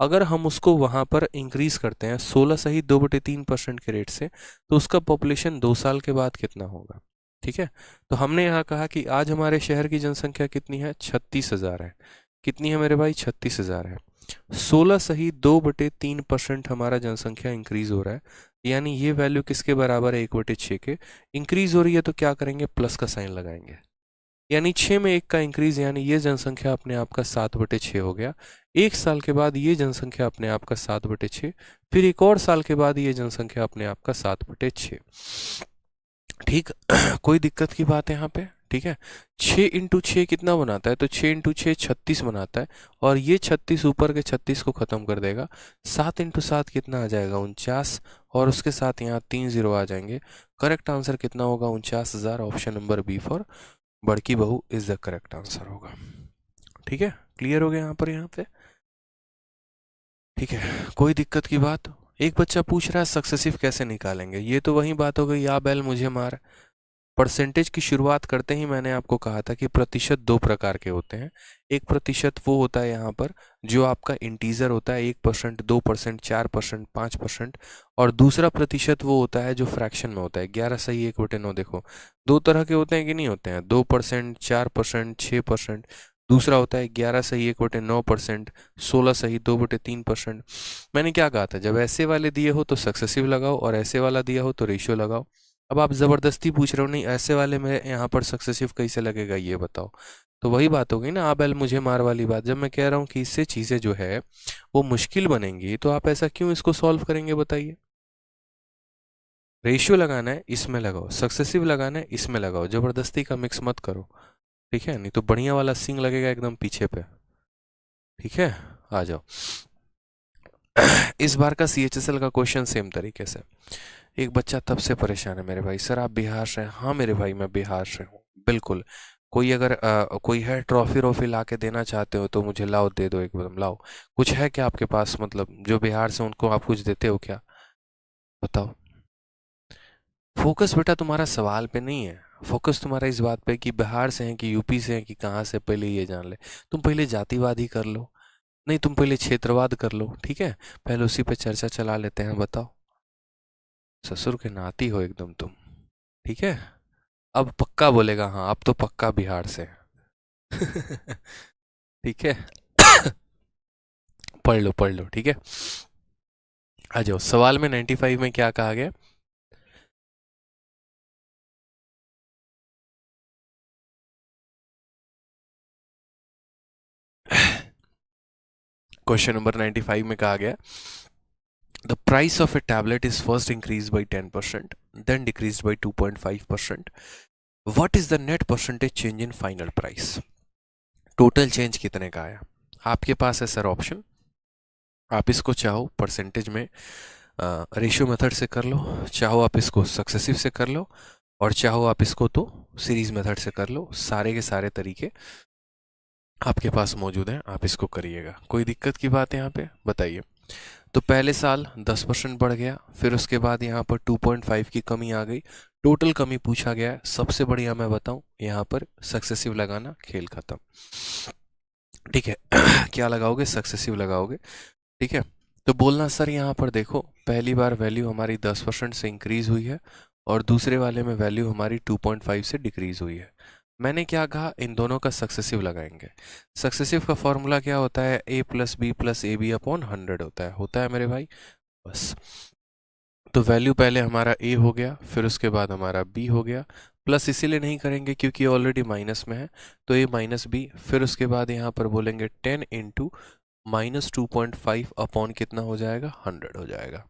अगर हम उसको वहाँ पर इंक्रीज करते हैं 16 सही 2/3% के रेट से, तो उसका पॉपुलेशन 2 साल के बाद कितना होगा, ठीक है। तो हमने यहाँ कहा कि आज हमारे शहर की जनसंख्या कितनी है? 36,000 है। कितनी है मेरे भाई? 36,000 है। 16 सही 2/3% हमारा जनसंख्या इंक्रीज हो रहा है, यानी ये वैल्यू किसके बराबर है? 1/6 के। इंक्रीज हो रही है तो क्या करेंगे? प्लस का साइन लगाएंगे, यानी 6 में 1 का इंक्रीज, यानी ये जनसंख्या अपने आप का 7/6 हो गया। 1 साल के बाद ये जनसंख्या अपने आप का 7/6, फिर एक और साल के बाद ये जनसंख्या अपने आप का 7/6। ठीक। कोई दिक्कत की बात है यहाँ पे? ठीक है। 6 × 6 कितना बनाता है? तो 6 × 6 36 बनाता है, और ये 36 ऊपर के 36 को खत्म कर देगा। 7 × 7 कितना आ जाएगा? 49, और उसके साथ यहाँ 3 जीरो आ जाएंगे। करेक्ट आंसर कितना होगा? 49,000। ऑप्शन नंबर बी फॉर बड़की बहू इज द करेक्ट आंसर होगा। ठीक है, क्लियर हो गया यहाँ पे? ठीक है, कोई दिक्कत की बात? एक बच्चा पूछ रहा है सक्सेसिव कैसे निकालेंगे। ये तो वही बात हो गई, या बैल मुझे मार। परसेंटेज की शुरुआत करते ही मैंने आपको कहा था कि प्रतिशत दो प्रकार के होते हैं। एक प्रतिशत वो होता है यहाँ पर जो आपका इंटीजर होता है, 1%, 2%, 4%, 5%। और दूसरा प्रतिशत वो होता है जो फ्रैक्शन में होता है, 11 सही 1/9। देखो, दो तरह के होते हैं कि नहीं होते हैं? 2%, 4%, 6%। दूसरा होता है 11 सही 1/9%, 16 सही 2/3%। मैंने क्या कहा था? जब ऐसे वाले दिए हो तो सक्सेसिव लगाओ, और ऐसे वाला दिया हो तो रेशियो लगाओ। अब आप ज़बरदस्ती पूछ रहे हो, नहीं ऐसे वाले में यहाँ पर सक्सेसिव कैसे लगेगा ये बताओ। तो वही बात होगी ना, आप एल मुझे मार वाली बात। जब मैं कह रहा हूँ कि इससे चीज़ें जो है वो मुश्किल बनेंगी, तो आप ऐसा क्यों इसको सॉल्व करेंगे बताइए? रेशियो लगाना है इसमें लगाओ, सक्सेसिव लगाना है इसमें लगाओ, ज़बरदस्ती का मिक्स मत करो। ठीक है, नहीं तो बढ़िया वाला सिंग लगेगा एकदम पीछे पे। ठीक है, आ जाओ। इस बार का CHSL का क्वेश्चन सेम तरीके से। एक बच्चा तब से परेशान है मेरे भाई, सर आप बिहार से हैं? हाँ मेरे भाई मैं बिहार से हूँ, बिल्कुल। कोई अगर कोई है ट्रॉफी वॉफी ला के देना चाहते हो तो मुझे लाओ, दे दो एकदम, लाओ। कुछ है क्या आपके पास? मतलब जो बिहार से उनको आप कुछ देते हो क्या? बताओ। फोकस बेटा तुम्हारा सवाल पे नहीं है, फोकस तुम्हारा इस बात पे कि बिहार से हैं कि यूपी से हैं कि कहाँ से, पहले ये जान ले। तुम पहले जातिवाद ही कर लो, नहीं तुम पहले क्षेत्रवाद कर लो। ठीक है, पहले उसी पे चर्चा चला लेते हैं। बताओ, ससुर के नाती हो एकदम तुम। ठीक है, अब पक्का बोलेगा हाँ, अब तो पक्का बिहार से है। ठीक है। पढ़ लो ठीक है। आ जाओ, सवाल में 95 में क्या कहा गया? क्वेश्चन नंबर 95 में कहा गया, the price of a tablet is first increase by 10%, then decrease by 2.5%। What is the net percentage change in final price? Total change कितने का आया? आपके पास है सर ऑप्शन, आप इसको चाहो परसेंटेज में रेशियो मेथड से कर लो, चाहो आप इसको सक्सेसिव से कर लो, और चाहो आप इसको तो सीरीज मेथड से कर लो। सारे के सारे तरीके आपके पास मौजूद हैं, आप इसको करिएगा। कोई दिक्कत की बात है यहाँ पे? बताइए। तो पहले साल 10% बढ़ गया, फिर उसके बाद यहाँ पर 2.5 की कमी आ गई, टोटल कमी पूछा गया है। सबसे बढ़िया मैं बताऊं, यहाँ पर सक्सेसिव लगाना, खेल खत्म। ठीक है। क्या लगाओगे? सक्सेसिव लगाओगे। ठीक है, तो बोलना सर यहाँ पर देखो, पहली बार वैल्यू हमारी 10% से इंक्रीज हुई है, और दूसरे वाले में वैल्यू हमारी 2.5 से डिक्रीज हुई है। मैंने क्या कहा? इन दोनों का सक्सेसिव लगाएंगे। सक्सेसिव का फॉर्मूला क्या होता है? A+B+AB/100 होता है मेरे भाई, बस। तो वैल्यू पहले हमारा A हो गया, फिर उसके बाद हमारा B हो गया। प्लस इसीलिए नहीं करेंगे क्योंकि ऑलरेडी माइनस में है, तो A-B, फिर उसके बाद यहाँ पर बोलेंगे 10 इंटू -2.5 अपॉन कितना हो जाएगा? 100 हो जाएगा।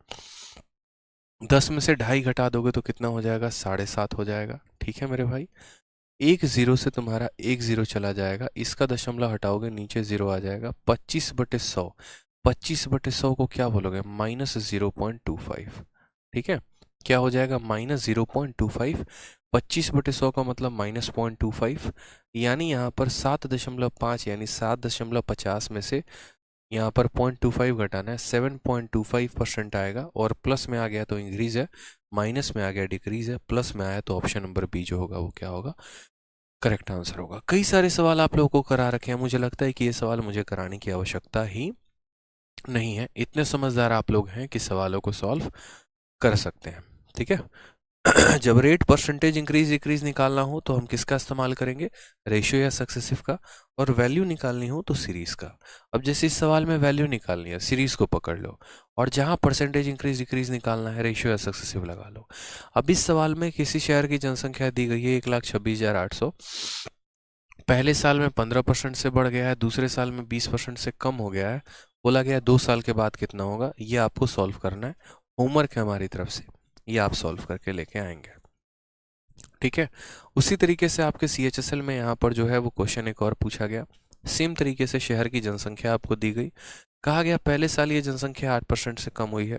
10 में से 2.5 घटा दोगे तो कितना हो जाएगा? 7.5 हो जाएगा। ठीक है मेरे भाई, एक जीरो से तुम्हारा एक जीरो चला जाएगा, इसका दशमलव हटाओगे नीचे जीरो आ जाएगा। 25/100, 25/100 को क्या बोलोगे? -0.25। ठीक है, क्या हो जाएगा? -0.25। 25/100 का मतलब -0.25, यानी यहाँ पर 7.5 यानी 7.50 में से यहाँ पर 0.25 घटाना है, 7.25% आएगा। और प्लस में आ गया तो इंक्रीज है, माइनस में आ गया डिक्रीज है, प्लस में आया तो ऑप्शन नंबर बी जो होगा वो क्या होगा? करेक्ट आंसर होगा। कई सारे सवाल आप लोगों को करा रखे हैं, मुझे लगता है कि ये सवाल मुझे कराने की आवश्यकता ही नहीं है। इतने समझदार आप लोग हैं कि सवालों को सॉल्व कर सकते हैं। ठीक है। जब रेट परसेंटेज इंक्रीज डिक्रीज निकालना हो तो हम किसका इस्तेमाल करेंगे? रेशियो या सक्सेसिव का। और वैल्यू निकालनी हो तो सीरीज का। अब जैसे इस सवाल में वैल्यू निकालनी है, सीरीज को पकड़ लो, और जहां परसेंटेज इंक्रीज डिक्रीज निकालना है, रेशियो या सक्सेसिव लगा लो। अब इस सवाल में किसी शहर की जनसंख्या दी गई है 1,26,800, पहले साल में 15% से बढ़ गया है, दूसरे साल में 20% से कम हो गया है, बोला गया 2 साल के बाद कितना होगा? ये आपको सॉल्व करना है, होमवर्क है हमारी तरफ से, ये आप सॉल्व करके लेके आएंगे। ठीक है। उसी तरीके से आपके CHSL में यहाँ पर जो है वो क्वेश्चन एक और पूछा गया। सेम तरीके से शहर की जनसंख्या आपको दी गई, कहा गया पहले साल ये जनसंख्या 8% से कम हुई है,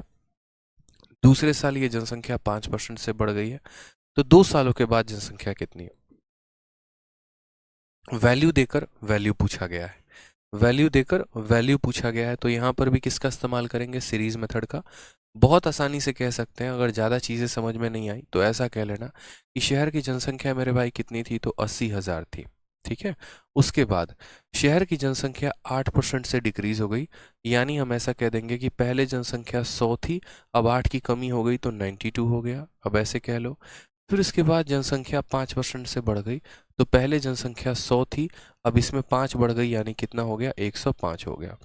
दूसरे साल ये जनसंख्या 5% से बढ़ गई है, तो 2 सालों के बाद जनसंख्या कितनी है। वैल्यू देकर वैल्यू पूछा गया है, वैल्यू देकर वैल्यू पूछा गया है, तो यहाँ पर भी किसका इस्तेमाल करेंगे, सीरीज मेथड का। बहुत आसानी से कह सकते हैं, अगर ज़्यादा चीज़ें समझ में नहीं आई तो ऐसा कह लेना कि शहर की जनसंख्या मेरे भाई कितनी थी, तो 80,000 थी। ठीक है। उसके बाद शहर की जनसंख्या 8% से डिक्रीज हो गई, यानी हम ऐसा कह देंगे कि पहले जनसंख्या 100 थी, अब 8 की कमी हो गई तो 92 हो गया, अब ऐसे कह लो। फिर इसके बाद जनसंख्या 5% से बढ़ गई, तो पहले जनसंख्या 100 थी, अब इसमें 5 बढ़ गई, यानी कितना हो गया, 105 हो गया।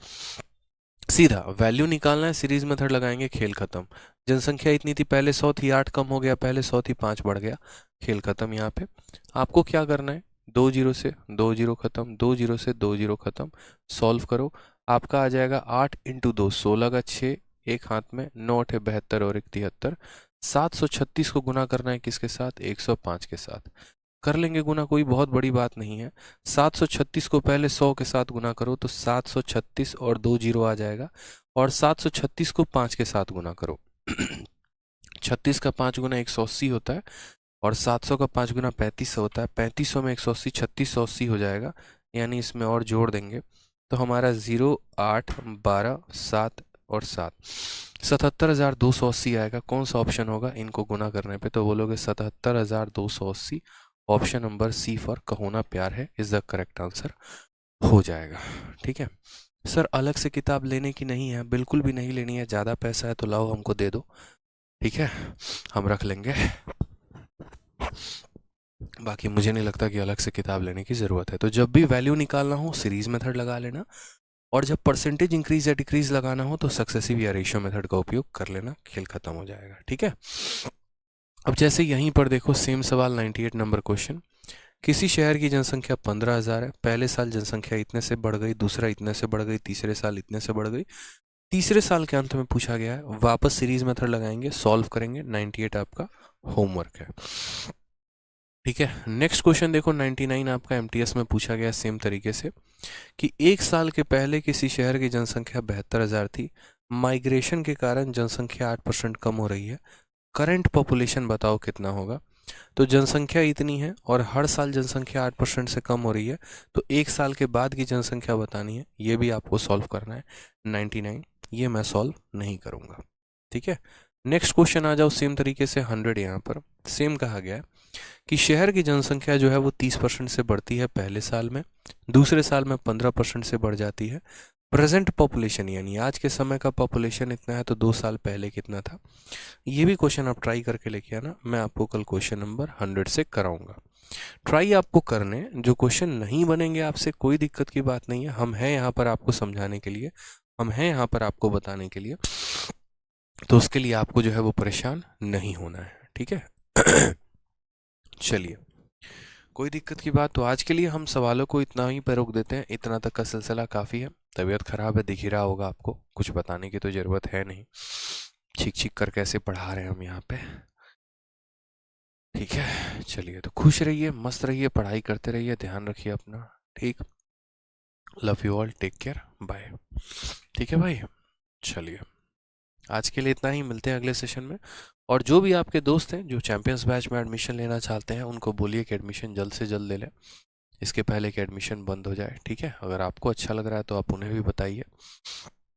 सीधा वैल्यू निकालना है, सीरीज मेथड लगाएंगे, खेल खत्म। जनसंख्या इतनी थी, पहले 100 थी, 8 कम हो गया, पहले 100 थी, 5 बढ़ गया, खेल खत्म। यहाँ पे आपको क्या करना है, 2 जीरो से 2 जीरो खत्म, 2 जीरो से 2 जीरो खत्म, सॉल्व करो। आपका आ जाएगा 8 इंटू 2 16 का 6, एक हाथ में 9 8 72 और 1 73। 736 को गुना करना है किसके साथ, 105 के साथ। कर लेंगे गुना, कोई बहुत बड़ी बात नहीं है। 736 को पहले 100 के साथ गुना करो तो 736 और 2 जीरो आ जाएगा, और 736 को 5 के साथ गुना करो 36 का 5 गुना 180 होता है, और 700 का 5 गुना 3500 होता है। 3500 में 180 3680 हो जाएगा, यानी इसमें और जोड़ देंगे तो हमारा 0 8 12 7 और 7 77,280 आएगा। कौन सा ऑप्शन होगा इनको गुना करने पे, तो बोलोगे 77,280। ऑप्शन नंबर सी फॉर कहोना प्यार है इज द करेक्ट आंसर हो जाएगा। ठीक है सर, अलग से किताब लेने की नहीं है, बिल्कुल भी नहीं लेनी है, ज़्यादा पैसा है तो लाओ हमको दे दो, ठीक है, हम रख लेंगे। बाकी मुझे नहीं लगता कि अलग से किताब लेने की ज़रूरत है। तो जब भी वैल्यू निकालना हो सीरीज मेथड लगा लेना, और जब परसेंटेज इंक्रीज या डिक्रीज लगाना हो तो सक्सेसिव या रेशियो मेथड का उपयोग कर लेना, खेल खत्म हो जाएगा। ठीक है। अब जैसे यहीं पर देखो सेम सवाल 98 नंबर क्वेश्चन, किसी शहर की जनसंख्या 15,000 है, पहले साल जनसंख्या इतने से बढ़ गई, दूसरा इतने से बढ़ गई, तीसरे साल इतने से बढ़ गई, तीसरे साल के अंत में पूछा गया है। वापस सीरीज मेथड लगाएंगे, सॉल्व करेंगे। 98 आपका होमवर्क है। ठीक है। नेक्स्ट क्वेश्चन देखो 99 आपका MTS में पूछा गया सेम तरीके से, कि एक साल के पहले किसी शहर की जनसंख्या 72,000 थी, माइग्रेशन के कारण जनसंख्या 8% कम हो रही है, करंट पॉपुलेशन बताओ कितना होगा। तो जनसंख्या इतनी है और हर साल जनसंख्या 8% से कम हो रही है, तो एक साल के बाद की जनसंख्या बतानी है, ये भी आपको सॉल्व करना है। 99 ये मैं सॉल्व नहीं करूँगा। ठीक है। नेक्स्ट क्वेश्चन आ जाओ सेम तरीके से 100। यहाँ पर सेम कहा गया है कि शहर की जनसंख्या जो है वो 30% से बढ़ती है पहले साल में, दूसरे साल में 15% से बढ़ जाती है। प्रेजेंट पॉपुलेशन यानी आज के समय का पॉपुलेशन इतना है, तो 2 साल पहले कितना था। ये भी क्वेश्चन आप ट्राई करके लेके आना, मैं आपको कल क्वेश्चन नंबर 100 से कराऊंगा। ट्राई आपको करने, जो क्वेश्चन नहीं बनेंगे आपसे कोई दिक्कत की बात नहीं है, हम हैं यहाँ पर आपको समझाने के लिए, हम हैं यहाँ पर आपको बताने के लिए, तो उसके लिए आपको जो है वो परेशान नहीं होना है। ठीक है। चलिए, कोई दिक्कत की बात, तो आज के लिए हम सवालों को इतना ही पर रोक देते हैं, इतना तक का सिलसिला काफ़ी है। तबीयत खराब है, दिख ही रहा होगा आपको, कुछ बताने की तो ज़रूरत है नहीं, छीक छीक कर कैसे पढ़ा रहे हैं हम यहाँ पे। ठीक है, चलिए, तो खुश रहिए, मस्त रहिए, पढ़ाई करते रहिए, ध्यान रखिए अपना। ठीक, love you all, take care, bye. ठीक है भाई, चलिए आज के लिए इतना ही, मिलते हैं अगले सेशन में। और जो भी आपके दोस्त हैं जो चैंपियंस बैच में एडमिशन लेना चाहते हैं, उनको बोलिए कि एडमिशन जल्द से जल्द ले लें, इसके पहले कि एडमिशन बंद हो जाए। ठीक है, अगर आपको अच्छा लग रहा है तो आप उन्हें भी बताइए।